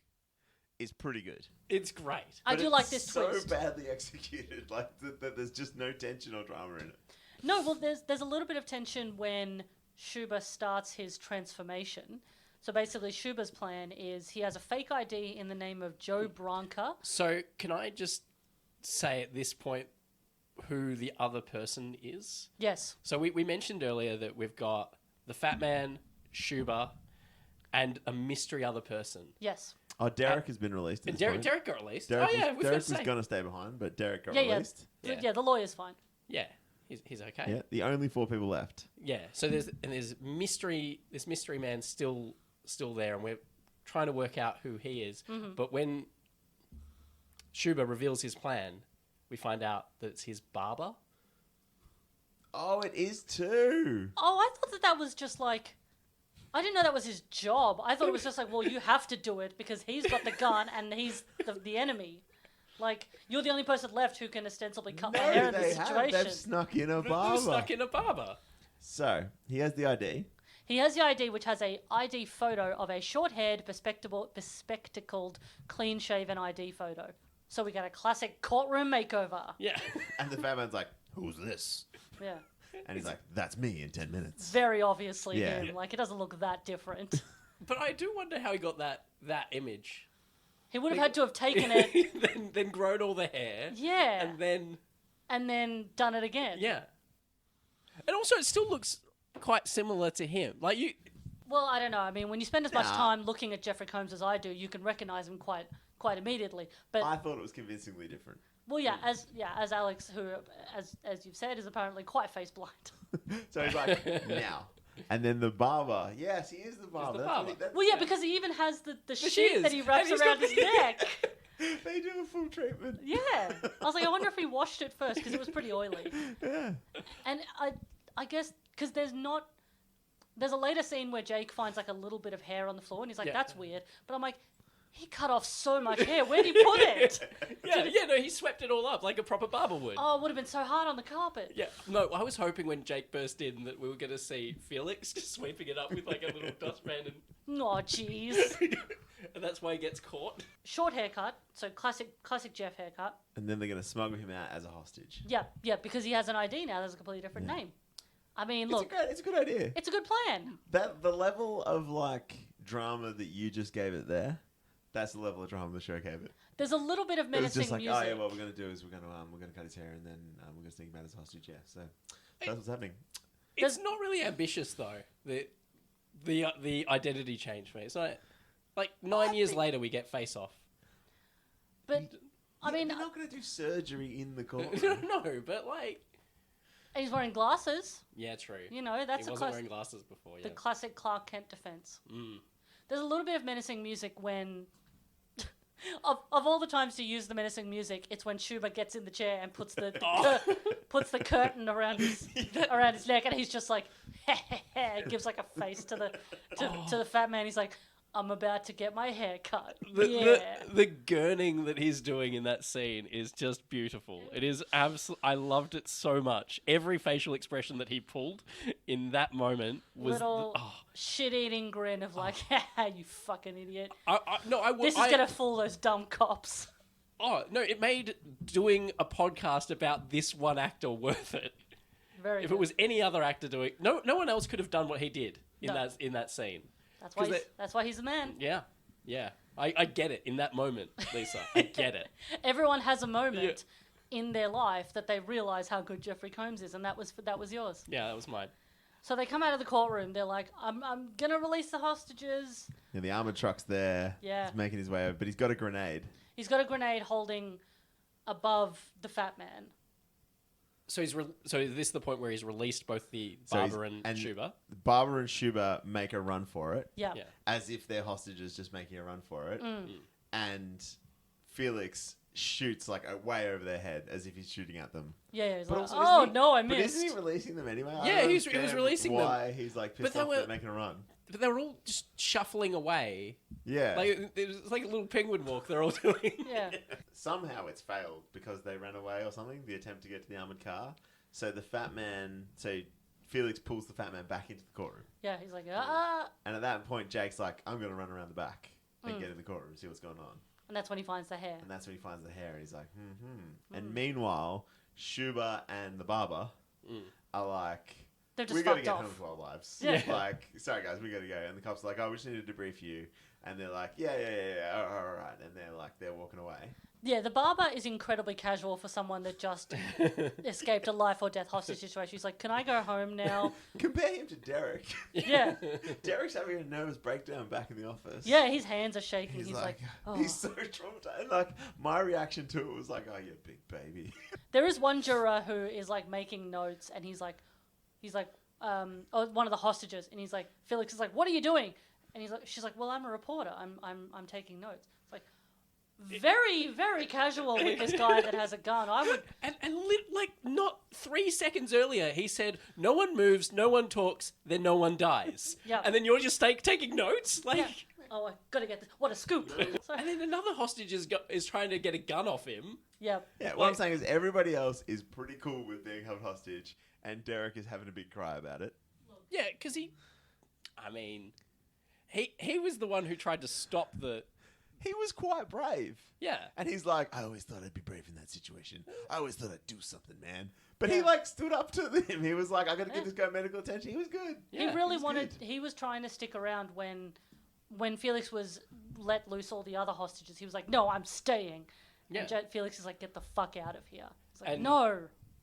is pretty good. It's great. I do like this so twist. badly executed, like that there's just no tension or drama in it. No, well, there's a little bit of tension when Schuber starts his transformation. So basically, Schuber's plan is he has a fake ID in the name of Joe Branca. So, can I just say at this point who the other person is? Yes. So, we mentioned earlier that we've got the Fatman, Schuber, and a mystery other person. Yes. Oh, Derek has been released. At And this point. Derek got released. Derek Derek was going to stay behind, but Derek got Yeah, released. Yeah, the lawyer's fine. Yeah, he's okay. Yeah, the only 4 people left. Yeah. So there's mystery man still there, and we're trying to work out who he is. Mm-hmm. But when Schuber reveals his plan, we find out that it's his barber. Oh, it is too. Oh, I thought that was just like... I didn't know that was his job. I thought it was just like, well, you have to do it because he's got the gun and he's the enemy. Like, you're the only person left who can ostensibly cut my hair in this situation. They've snuck in a barber. Stuck in a barber. So, he has the ID. He has the ID, which has a ID photo of a short-haired, bespectacled, clean-shaven ID photo. So we get a classic courtroom makeover. Yeah. And the fat man's like, who's this? Yeah. And he's like, that's me in 10 minutes. Very obviously Yeah. him. Like, it doesn't look that different. But I do wonder how he got that image. He would have had to have taken it. then grown all the hair. Yeah. And then done it again. yeah. And also, it still looks quite similar to him. Like you. Well, I don't know. I mean, when you spend as much Nah. time looking at Jeffrey Combs as I do, you can recognize him quite immediately. But I thought it was convincingly different. well, as Alex, who as you've said, is apparently quite face blind. So he's like, now. And then the barber. Yes, he is the barber. the That's what barber. that's- Well, yeah, because he even has the sheet shears. that he wraps And he's around got his the- neck. They do a full treatment. Yeah. was like, I wonder if he washed it first because it was pretty oily. Yeah. And I guess because there's a later scene where Jake finds like a little bit of hair on the floor and he's like, Yeah. that's weird. But I'm like, he cut off so much hair. Where'd he put it? No, he swept it all up like a proper barber would. Oh, it would have been so hard on the carpet. Yeah, no, I was hoping when Jake burst in that we were going to see Felix just sweeping it up with like a little dustpan Oh, jeez. and that's why he gets caught. Short haircut, so classic Jeff haircut. And then they're going to smuggle him out as a hostage. Yeah, because he has an ID now. There's a completely different name. I mean, look, It's a good idea. it's a good plan. The level of like drama that you just gave it there, that's the level of drama the show gave it. There's a little bit of It was menacing just like, music. oh yeah, what we're gonna do is we're gonna cut his hair and then we're gonna sneak him out as a hostage. Yeah, so that's what's happening. It's not really ambitious though. The identity change for me. It's like 9 years later we get Face Off. But I mean, they're not gonna do surgery in the courtroom. No, but like, and he's wearing glasses. yeah, true. You know, that's he a wasn't wearing glasses before. the Yeah. classic Clark Kent defense. There's a little bit of menacing music when. Of all the times to use the menacing music, it's when Schuber gets in the chair and puts the puts the curtain around his neck, and he's just like, gives like a face to the fat man. He's like, I'm about to get my hair cut. The gurning that he's doing in that scene is just beautiful. It is I loved it so much. Every facial expression that he pulled in that moment was little shit-eating grin of like, you fucking idiot. This is gonna fool those dumb cops. Oh no! It made doing a podcast about this one actor worth it. Very. If good. it was any other actor doing, no one else could have done what he did in No. that scene. That's why he's the man. Yeah. I get it in that moment, Lisa. I get it. Everyone has a moment in their life that they realize how good Jeffrey Combs is, and that was yours. Yeah, that was mine. So they come out of the courtroom. They're like, I'm gonna release the hostages. Yeah, the armored truck's there. Yeah. He's making his way over, but he's got a grenade. He's got a grenade holding above the fat man. So so is this the point where he's released both the Barber and Schuber? Barber and Schuber make a run for it. Yeah. As if they're hostages just making a run for it. And Felix shoots like way over their head as if he's shooting at them. Yeah, he's But like, also, no, I But missed. isn't he releasing them anyway? I Yeah, don't he was understand releasing them. why he's like pissed But off they at were- making a run. But they were all just shuffling away. Yeah. Like it was like a little penguin walk they're all doing. Yeah. Somehow it's failed because they ran away or something, the attempt to get to the armored car. So Felix pulls the fat man back into the courtroom. Yeah, he's like, And at that point, Jake's like, I'm going to run around the back and get in the courtroom and see what's going on. and that's when he finds the hair. And that's when he finds the hair and he's like, And meanwhile, Schuber and the barber are like, They're just we got to fucked get off. home to our lives. Yeah. Like, sorry guys, we got to go. And the cops are like, oh, we just need to debrief you. And they're like, yeah, all right. And they're walking away. Yeah, the barber is incredibly casual for someone that just escaped a life or death hostage situation. He's like, can I go home now? Compare him to Derek. Yeah. Derek's having a nervous breakdown back in the office. Yeah, his hands are shaking. He's He's like, oh. he's so traumatized. And like, my reaction to it was like, oh, you big baby. There is one juror who is like making notes, and he's like, one of the hostages, and he's like, Felix is like, what are you doing? And she's like, well, I'm a reporter. I'm taking notes. It's like, very, very casual with this guy that has a gun. I would. Like not 3 seconds earlier, he said, "No one moves, no one talks, then no one dies." Yeah. And then you're just taking notes, like. Yeah. Oh, I gotta get this. What a scoop! So, And then another hostage is trying to get a gun off him. yeah. Yeah, what I'm saying is everybody else is pretty cool with being held hostage, and Derek is having a big cry about it. Yeah, because he was the one who tried to stop the. He was quite brave. Yeah. And he's like, I always thought I'd be brave in that situation. I always thought I'd do something, man. But he like stood up to them. He was like, I gotta give this guy medical attention. He was good. He really was wanted. good. He was trying to stick around when Felix was let loose all the other hostages. He was like, "No, I'm staying." Yeah. And Felix is like, "Get the fuck out of here." It's like, And- "No."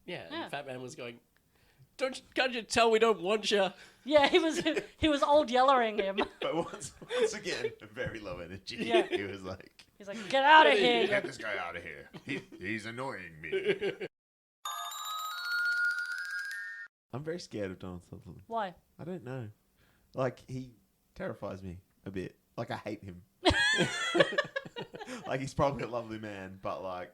Yeah. Yeah. And Fat Man was going, can't you tell we don't want you? Yeah, he was old yellering him. But once again, very low energy. Yeah. He was like, He's like, "Get out of here!" get this guy out of here. He's annoying me. I'm very scared of Donald Sutherland. Why? I don't know. Like, he terrifies me a bit. Like, I hate him. Like, he's probably a lovely man, but like,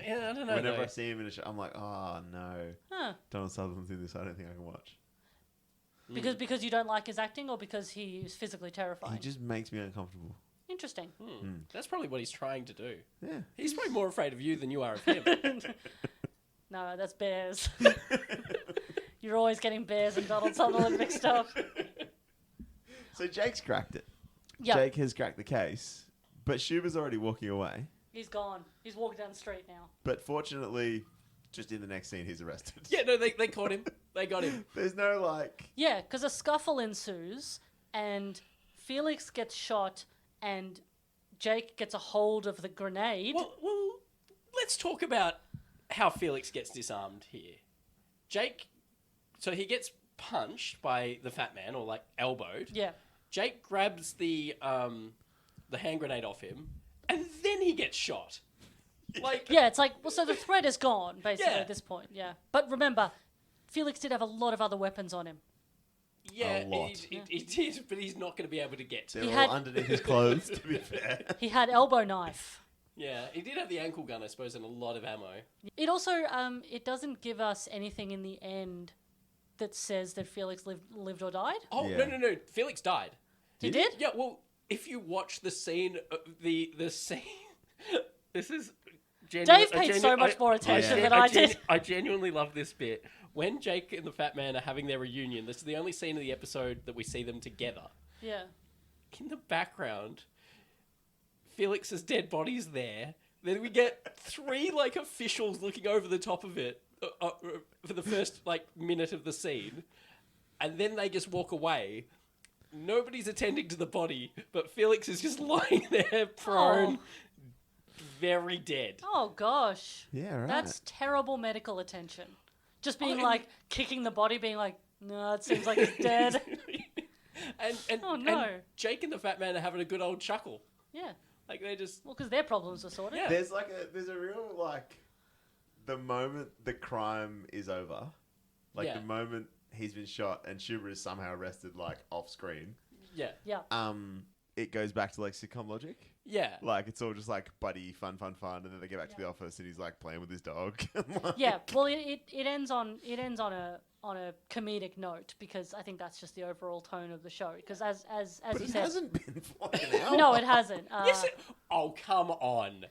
Yeah, I don't know. Whenever though. I see him in a show, I'm like, oh no, Huh. Donald Sutherland's in this. I don't think I can watch. Because you don't like his acting, or because he is physically terrifying? He just makes me uncomfortable. Interesting. That's probably what he's trying to do. Yeah. He's probably more afraid of you than you are of him. No, that's bears. You're always getting bears and Donald Sutherland mixed up. So Jake's cracked it. Yeah, Jake has cracked the case, but Schuber's already walking away. he's gone. He's walking down the street now. But fortunately, just in the next scene, he's arrested. Yeah, no, they caught him. They got him. There's no like. Yeah, because a scuffle ensues, and Felix gets shot, and Jake gets a hold of the grenade. Well, let's talk about how Felix gets disarmed here. Jake, so he gets punched by the fat man, or like elbowed. Yeah. Jake grabs the hand grenade off him, and then he gets shot. Like, Yeah, it's like, well, so the threat is gone, basically, Yeah. at this point, yeah. But remember, Felix did have a lot of other weapons on him. yeah, A lot. he did, but he's not going to be able to get to They're it. all had- underneath his clothes, to be fair. He had elbow knife. Yeah, he did have the ankle gun, I suppose, and a lot of ammo. It also, it doesn't give us anything in the end that says that Felix lived or died. Oh, Yeah. no, Felix died. He did? Yeah, well, if you watch the scene, the scene, this is Dave paid so much more attention than I did. I genuinely love this bit. When Jake and the Fat Man are having their reunion, this is the only scene of the episode that we see them together. Yeah. In the background, Felix's dead body's there. Then we get 3 like officials looking over the top of it for the first like minute of the scene, and then they just walk away. Nobody's attending to the body, but Felix is just lying there prone, very dead. Oh, gosh. Yeah, right. That's terrible medical attention. Just being and- like, kicking the body, being like, no, it seems like he's dead. and Oh, no. and Jake and the Fat Man are having a good old chuckle. Yeah. Like they just Well, because their problems were sorted. Yeah. There's a real like, the moment the crime is over, like Yeah. the moment he's been shot and Schuber is somehow arrested, like off screen. Yeah. It goes back to like sitcom logic. yeah. Like it's all just like buddy fun, and then they get back to the office and he's like playing with his dog. Like- Yeah. Well, it ends on a comedic note, because I think that's just the overall tone of the show. Because as But you it said, hasn't been fucking out. no, it hasn't. Yes. Oh, come on.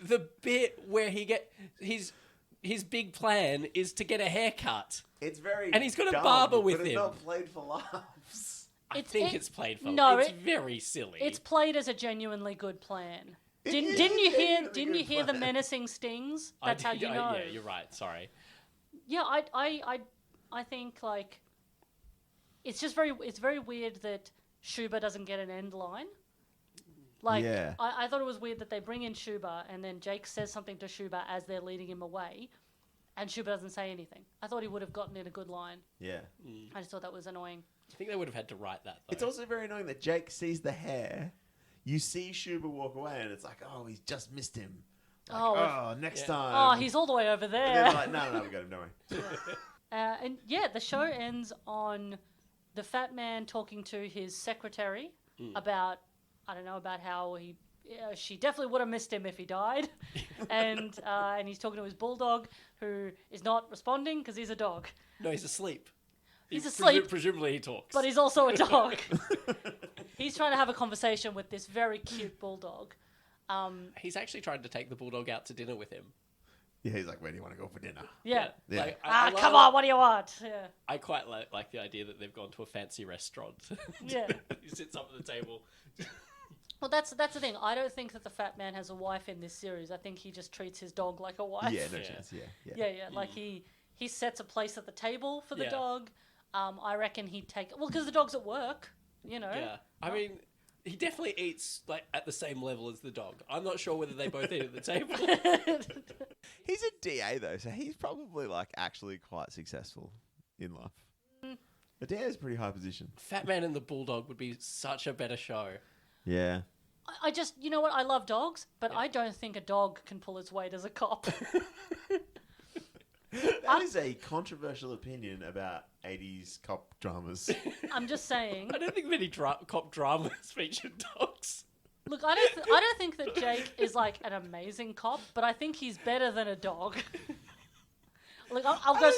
The bit where his big plan is to get a haircut. It's very And he's got a dumb, barber with but him. It's not played for laughs. I think it's played for. No, it's very silly. It's played as a genuinely good plan. It Didn't is didn't you a hear? genuinely Didn't you good hear the plan. menacing stings? I That's how did- you know. Yeah, you're right. Sorry. Yeah, I think like it's very weird that Schuber doesn't get an end line. Like Yeah. I thought it was weird that they bring in Schuber and then Jake says something to Schuber as they're leading him away, and Schuber doesn't say anything. I thought he would have gotten in a good line. Yeah. I just thought that was annoying. I think they would have had to write that. Though. It's also very annoying that Jake sees the hair. You see Schuber walk away, and it's like, oh, he's just missed him. Like, Oh, next yeah. time. Oh, he's all the way over And then there. they're like, no, we got him. Don't worry. And yeah, the show ends on the fat man talking to his secretary about, I don't know, about how she definitely would have missed him if he died. and he's talking to his bulldog, who is not responding because he's a dog. No, he's asleep. He's asleep. Presumably he talks. But he's also a dog. He's trying to have a conversation with this very cute bulldog. He's actually tried to take the bulldog out to dinner with him. Yeah, he's like, where do you want to go for dinner? Yeah. Yeah. Like, I Come love- on, what do you want? Yeah. I quite like the idea that they've gone to a fancy restaurant. Yeah. He sits up at the table. Well, that's the thing. I don't think that the fat man has a wife in this series. I think he just treats his dog like a wife. Yeah, no Yeah. chance. Yeah. Yeah. Like he sets a place at the table for the Yeah. dog. I reckon he'd take... Well, because the dog's at work, you know. Yeah. I mean, he definitely eats like at the same level as the dog. I'm not sure whether they both eat at the table. He's a DA, though, so he's probably, like, actually quite successful in life. A DA is a pretty high position. Fat Man and the Bulldog would be such a better show. Yeah. I just... You know what? I love dogs, but I don't think a dog can pull its weight as a cop. That is a controversial opinion about 80s cop dramas. I'm just saying... I don't think many cop dramas feature dogs. Look, I don't think that Jake is like an amazing cop, but I think he's better than a dog. Look, I'll go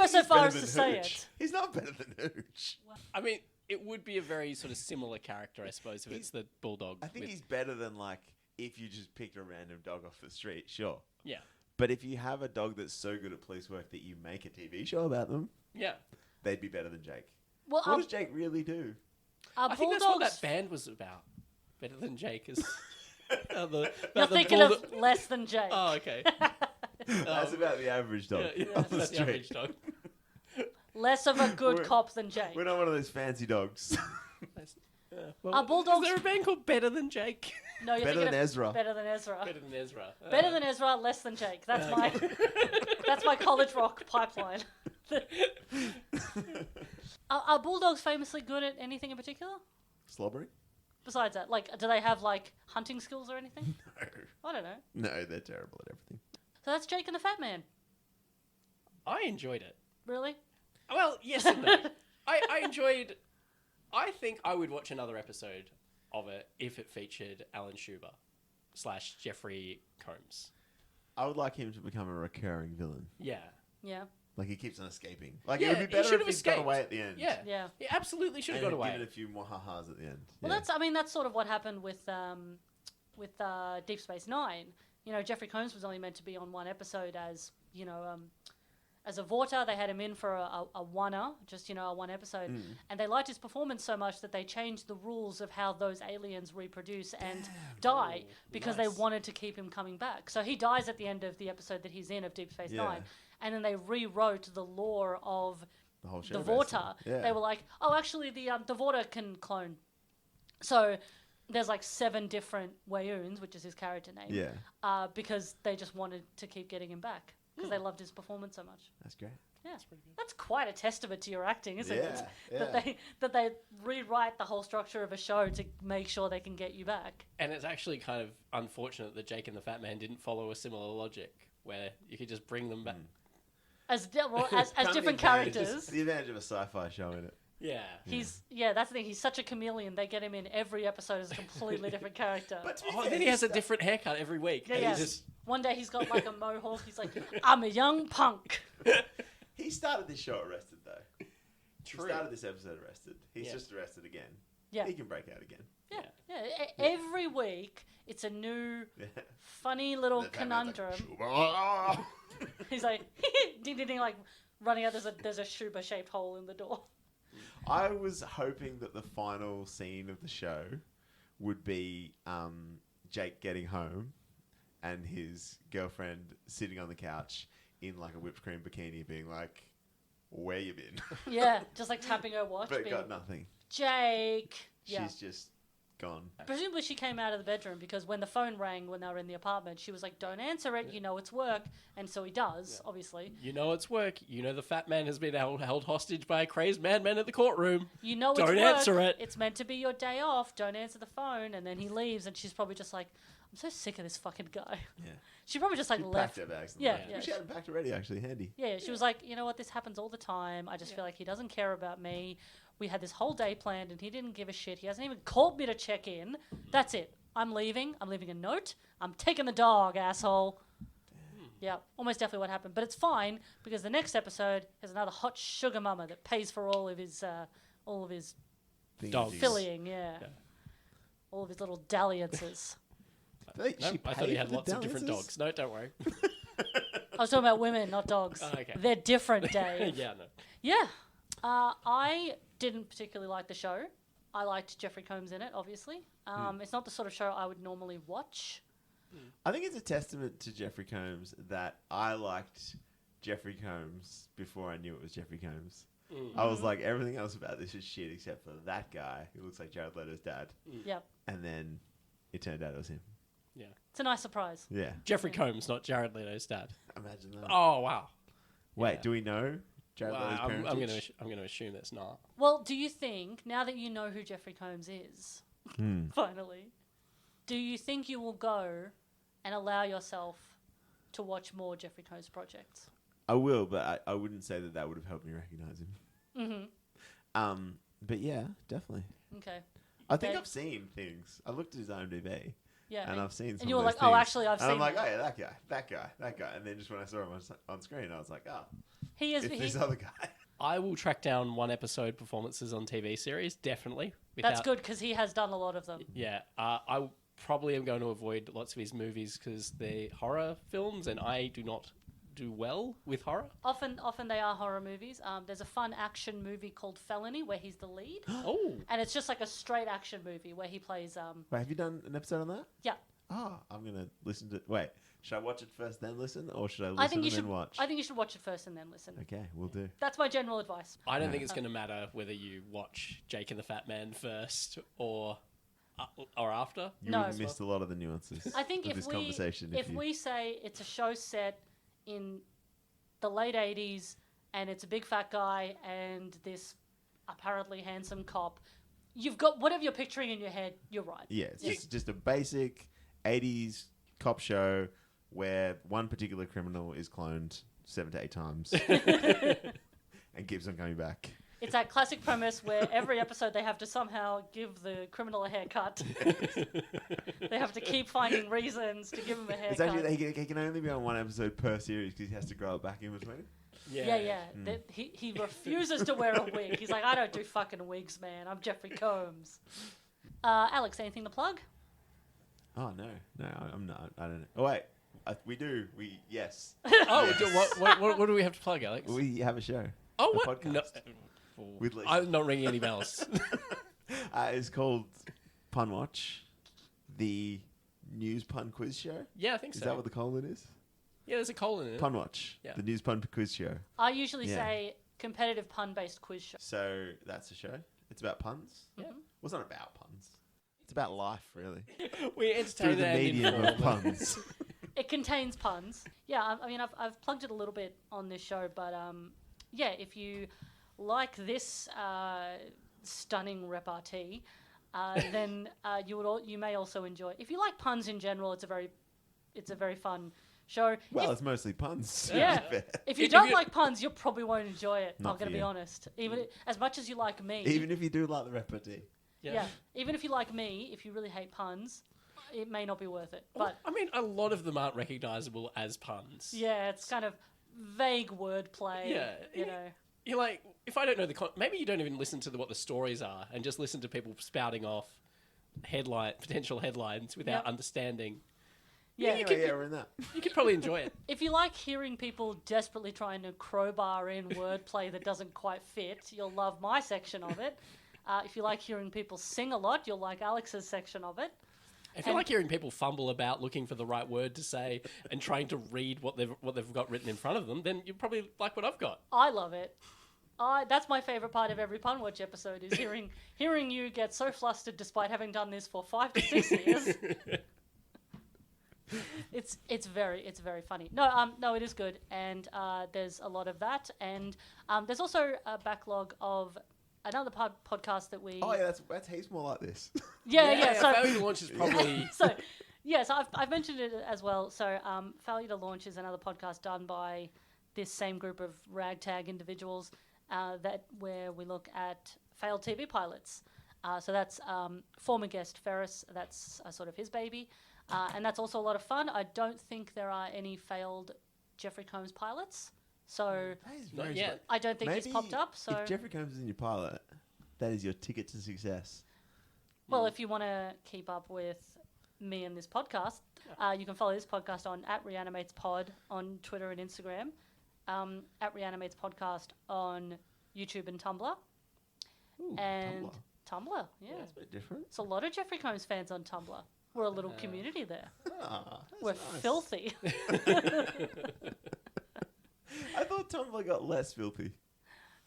so far as to say it. He's not better than Hooch. I mean, it would be a very sort of similar character, I suppose, if it's the bulldog. I think he's better than like if you just picked a random dog off the street. Sure. Yeah. But if you have a dog that's so good at police work that you make a TV show about them, Yeah. they'd be better than Jake. Well, What does Jake really do? are I think that's what bulldogs? that band was about. Better than Jake is. You're thinking of less than Jake. Oh, okay. That's about the average dog Yeah, off the that's the average street. dog. Less of a good We're- cop than Jake. We're not one of those fancy dogs. Well, Are bulldogs- Is there a band called Better Than Jake? No, you're Better thinking than of Ezra. Better than Ezra. Better Than Ezra. Better than Ezra, less than Jake. That's my that's my college rock pipeline. Are bulldogs famously good at anything in particular? Slobbering? Besides that, like, do they have like hunting skills or anything? No. I don't know. No, they're terrible at everything. So that's Jake and the Fat Man. I enjoyed it. Really? Well, yes and no. I enjoyed... I think I would watch another episode of it if it featured Alan Schuber / Jeffrey Combs. I would like him to become a recurring villain. Yeah. Yeah. Like he keeps on escaping. Like Yeah, it would he be better should if have he got escaped. away at the end. Yeah. Yeah. He absolutely should And have got given away. a few more ha-has at the end. Well, that's sort of what happened with Deep Space Nine. You know, Jeffrey Combs was only meant to be on one episode as as a Vorta. They had him in for a one-er, just a one episode, and they liked his performance so much that they changed the rules of how those aliens reproduce and die because they wanted to keep him coming back. So he dies at the end of the episode that he's in of Deep Space Nine, and then they rewrote the lore of The whole show. the Vorta. Yeah. They were like, oh, actually, the Vorta can clone. So there's like 7 different Wayoons, which is his character name. Yeah. Because they just wanted to keep getting him back because they loved his performance so much. That's great. Yeah, that's quite a testament to your acting, isn't it? Yeah. That they rewrite the whole structure of a show to make sure they can get you back. And it's actually kind of unfortunate that Jake and the Fat Man didn't follow a similar logic where you could just bring them back. As Kind of different the advantage- characters. The advantage of a sci-fi show in it. Yeah. That's the thing. He's such a chameleon. They get him in every episode as a completely different character. But to be Oh, fair, then he has a different haircut every week. Yeah, And yeah. he just- One day he's got like a mohawk. He's like, I'm a young punk. He started this show arrested though. True. He started this episode arrested. He's Yeah. just arrested again. Yeah. He can break out again. Yeah. Every week it's a new, Yeah. funny little The Fat Man's like, conundrum. "Shuba." He's like, ding ding ding, like running out. There's a Shuba shaped hole in the door. I was hoping that the final scene of the show would be Jake getting home and his girlfriend sitting on the couch in like a whipped cream bikini being like, where you been? Yeah, just like tapping her watch. But being, got nothing. Jake. Yeah. She's just gone. Presumably she came out of the bedroom because when the phone rang when they were in the apartment, she was like, don't answer it, you know it's work. And so he does, obviously. You know it's work. You know the Fat Man has been held hostage by a crazed madman at the courtroom. You know it's Don't work. answer it. It's meant to be your day off. Don't answer the phone. And then he leaves and she's probably just like, I'm so sick of this fucking guy. Yeah. She probably just like She left. packed her bags. and Yeah, left. yeah. She hadn't packed already, actually. Handy. Yeah, she was like, you know what, this happens all the time. I just feel like he doesn't care about me. We had this whole day planned and he didn't give a shit. He hasn't even called me to check in. That's it. I'm leaving. I'm leaving a note. I'm taking the dog, asshole. Yeah, almost definitely what happened. But it's fine because the next episode has another hot sugar mama that pays for all of his Dogs. fillying, yeah. All of his little dalliances. No, I thought he had lots of different dogs. No, don't worry. I was talking about women, not dogs. Oh, okay. They're different, Dave. Yeah, no. Yeah. I didn't particularly like the show. I liked Jeffrey Combs in it, obviously. It's not the sort of show I would normally watch. I think it's a testament to Jeffrey Combs that I liked Jeffrey Combs before I knew it was Jeffrey Combs. I was like, everything else about this is shit except for that guy who looks like Jared Leto's dad. Yep. And then it turned out it was him. Yeah. It's a nice surprise. Yeah. Jeffrey Combs, not Jared Leto's dad. Imagine that. Oh, wow. Wait, yeah. do we know Jared Well, Leto's I'm parentage? going to assume that's not. Well, do you think, now that you know who Jeffrey Combs is, finally, do you think you will go and allow yourself to watch more Jeffrey Combs projects? I will, but I wouldn't say that that would have helped me recognize him. Mm-hmm. But yeah, definitely. Okay. I think They- I've seen things. I looked at his IMDb. Yeah. And I've seen some and you were of like, those oh, things. actually, I've and seen I'm like, that. oh yeah, that guy. And then just when I saw him on screen, I was like, oh, He is. it's this other guy. I will track down one episode performances on TV series, definitely. That's good because he has done a lot of them. Yeah, I probably am going to avoid lots of his movies because they're horror films, and I do not do well with horror. Often they are horror movies. There's a fun action movie called Felony where he's the lead, Oh, and it's just like a straight action movie where he plays. Wait, have you done an episode on that? Yeah. Oh, I'm gonna listen to. Wait, should I watch it first then listen, or should I listen I think you and should then watch? I think you should watch it first and then listen. Okay, we'll do. That's my general advice. I don't think it's going to matter whether you watch Jake and the Fat Man first or after. You No. would have missed a lot of the nuances. I think of if this we conversation if you... we say it's a show set in the late 80s and it's a big fat guy and this apparently handsome cop, you've got whatever you're picturing in your head. You're right. Yeah, it's just a basic 80s cop show where one particular criminal is cloned 7 to 8 times and keeps on coming back. It's that classic premise where every episode they have to somehow give the criminal a haircut. They have to keep finding reasons to give him a haircut. It's actually he can only be on one episode per series because he has to grow it back in between. Yeah. He refuses to wear a wig. He's like, I don't do fucking wigs, man. I'm Jeffrey Combs. Alex, anything to plug? Oh no, I'm not. I don't know. Oh wait, we do. Yes, Oh, what do we have to plug, Alex? we have a show. Oh, a what? podcast. No, With Lisa. I'm not ringing any bells. It's called Punwatch, the news pun quiz show. Yeah, I think so. Is that what the colon is? Yeah, there's a colon in it. Punwatch, Yeah. the news pun quiz show. I usually Yeah. say competitive pun-based quiz show. So that's a show. It's about puns. Yeah. Well, it's not about puns. It's about life, really. We Through entertain the and medium of inform. puns. It contains puns. Yeah, I mean, I've plugged it a little bit on this show, but yeah, if you like this stunning repartee, then you may also enjoy. If you like puns in general, it's a very fun show. Well, it's mostly puns. to Yeah. be fair. If you if don't you- like puns, you probably won't enjoy it. Not I'm going for to be you. honest. Even as much as you like me. Even if you do like the repartee. Yeah. Even if you like me, if you really hate puns, it may not be worth it. But I mean, a lot of them aren't recognizable as puns. yeah, it's kind of vague wordplay. Yeah. You know. You're like, if I don't know maybe you don't even listen to what the stories are and just listen to people spouting off potential headlines without Yep. understanding. Yeah. Anyway, yeah, we're in that. You could probably enjoy it. If you like hearing people desperately trying to crowbar in wordplay that doesn't quite fit, you'll love my section of it. If you like hearing people sing a lot, you'll like Alex's section of it. If you like hearing people fumble about looking for the right word to say and trying to read what they've got written in front of them, then you probably like what I've got. I love it. That's my favourite part of every Punwatch episode is hearing you get so flustered despite having done this for 5 to 6 years. It's very funny. No, it is good, and there's a lot of that, and there's also a backlog of another podcast that we. Oh yeah, that's heaps more like this. Yeah. So Failure to Launch is probably... so I've mentioned it as well. So Failure to Launch is another podcast done by this same group of ragtag individuals where we look at failed TV pilots. So that's former guest Ferris. That's sort of his baby. And that's also a lot of fun. I don't think there are any failed Jeffrey Combs pilots. So That is Not very yet. smart. I don't think he's Maybe popped up. So if Jeffrey Combs is in your pilot, that is your ticket to success. well, if you want to keep up with me and this podcast, you can follow this podcast on @Re-Animates on Twitter and Instagram, @Re-Animates Podcast on YouTube and Tumblr. Ooh, And Tumblr. Tumblr, yeah. That's a bit different. It's a lot of Jeffrey Combs fans on Tumblr. We're a little community there. Ah, that's We're nice. filthy. I thought Tumblr got less filthy.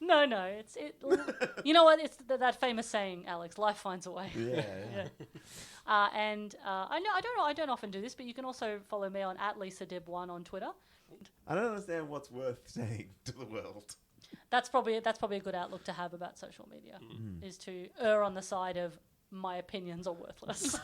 No, it's you know what? It's that famous saying, Alex. Life finds a way. Yeah. And I don't often do this, but you can also follow me on @LisaDib1 on Twitter. I don't understand what's worth saying to the world. That's probably a good outlook to have about social media, is to err on the side of my opinions are worthless.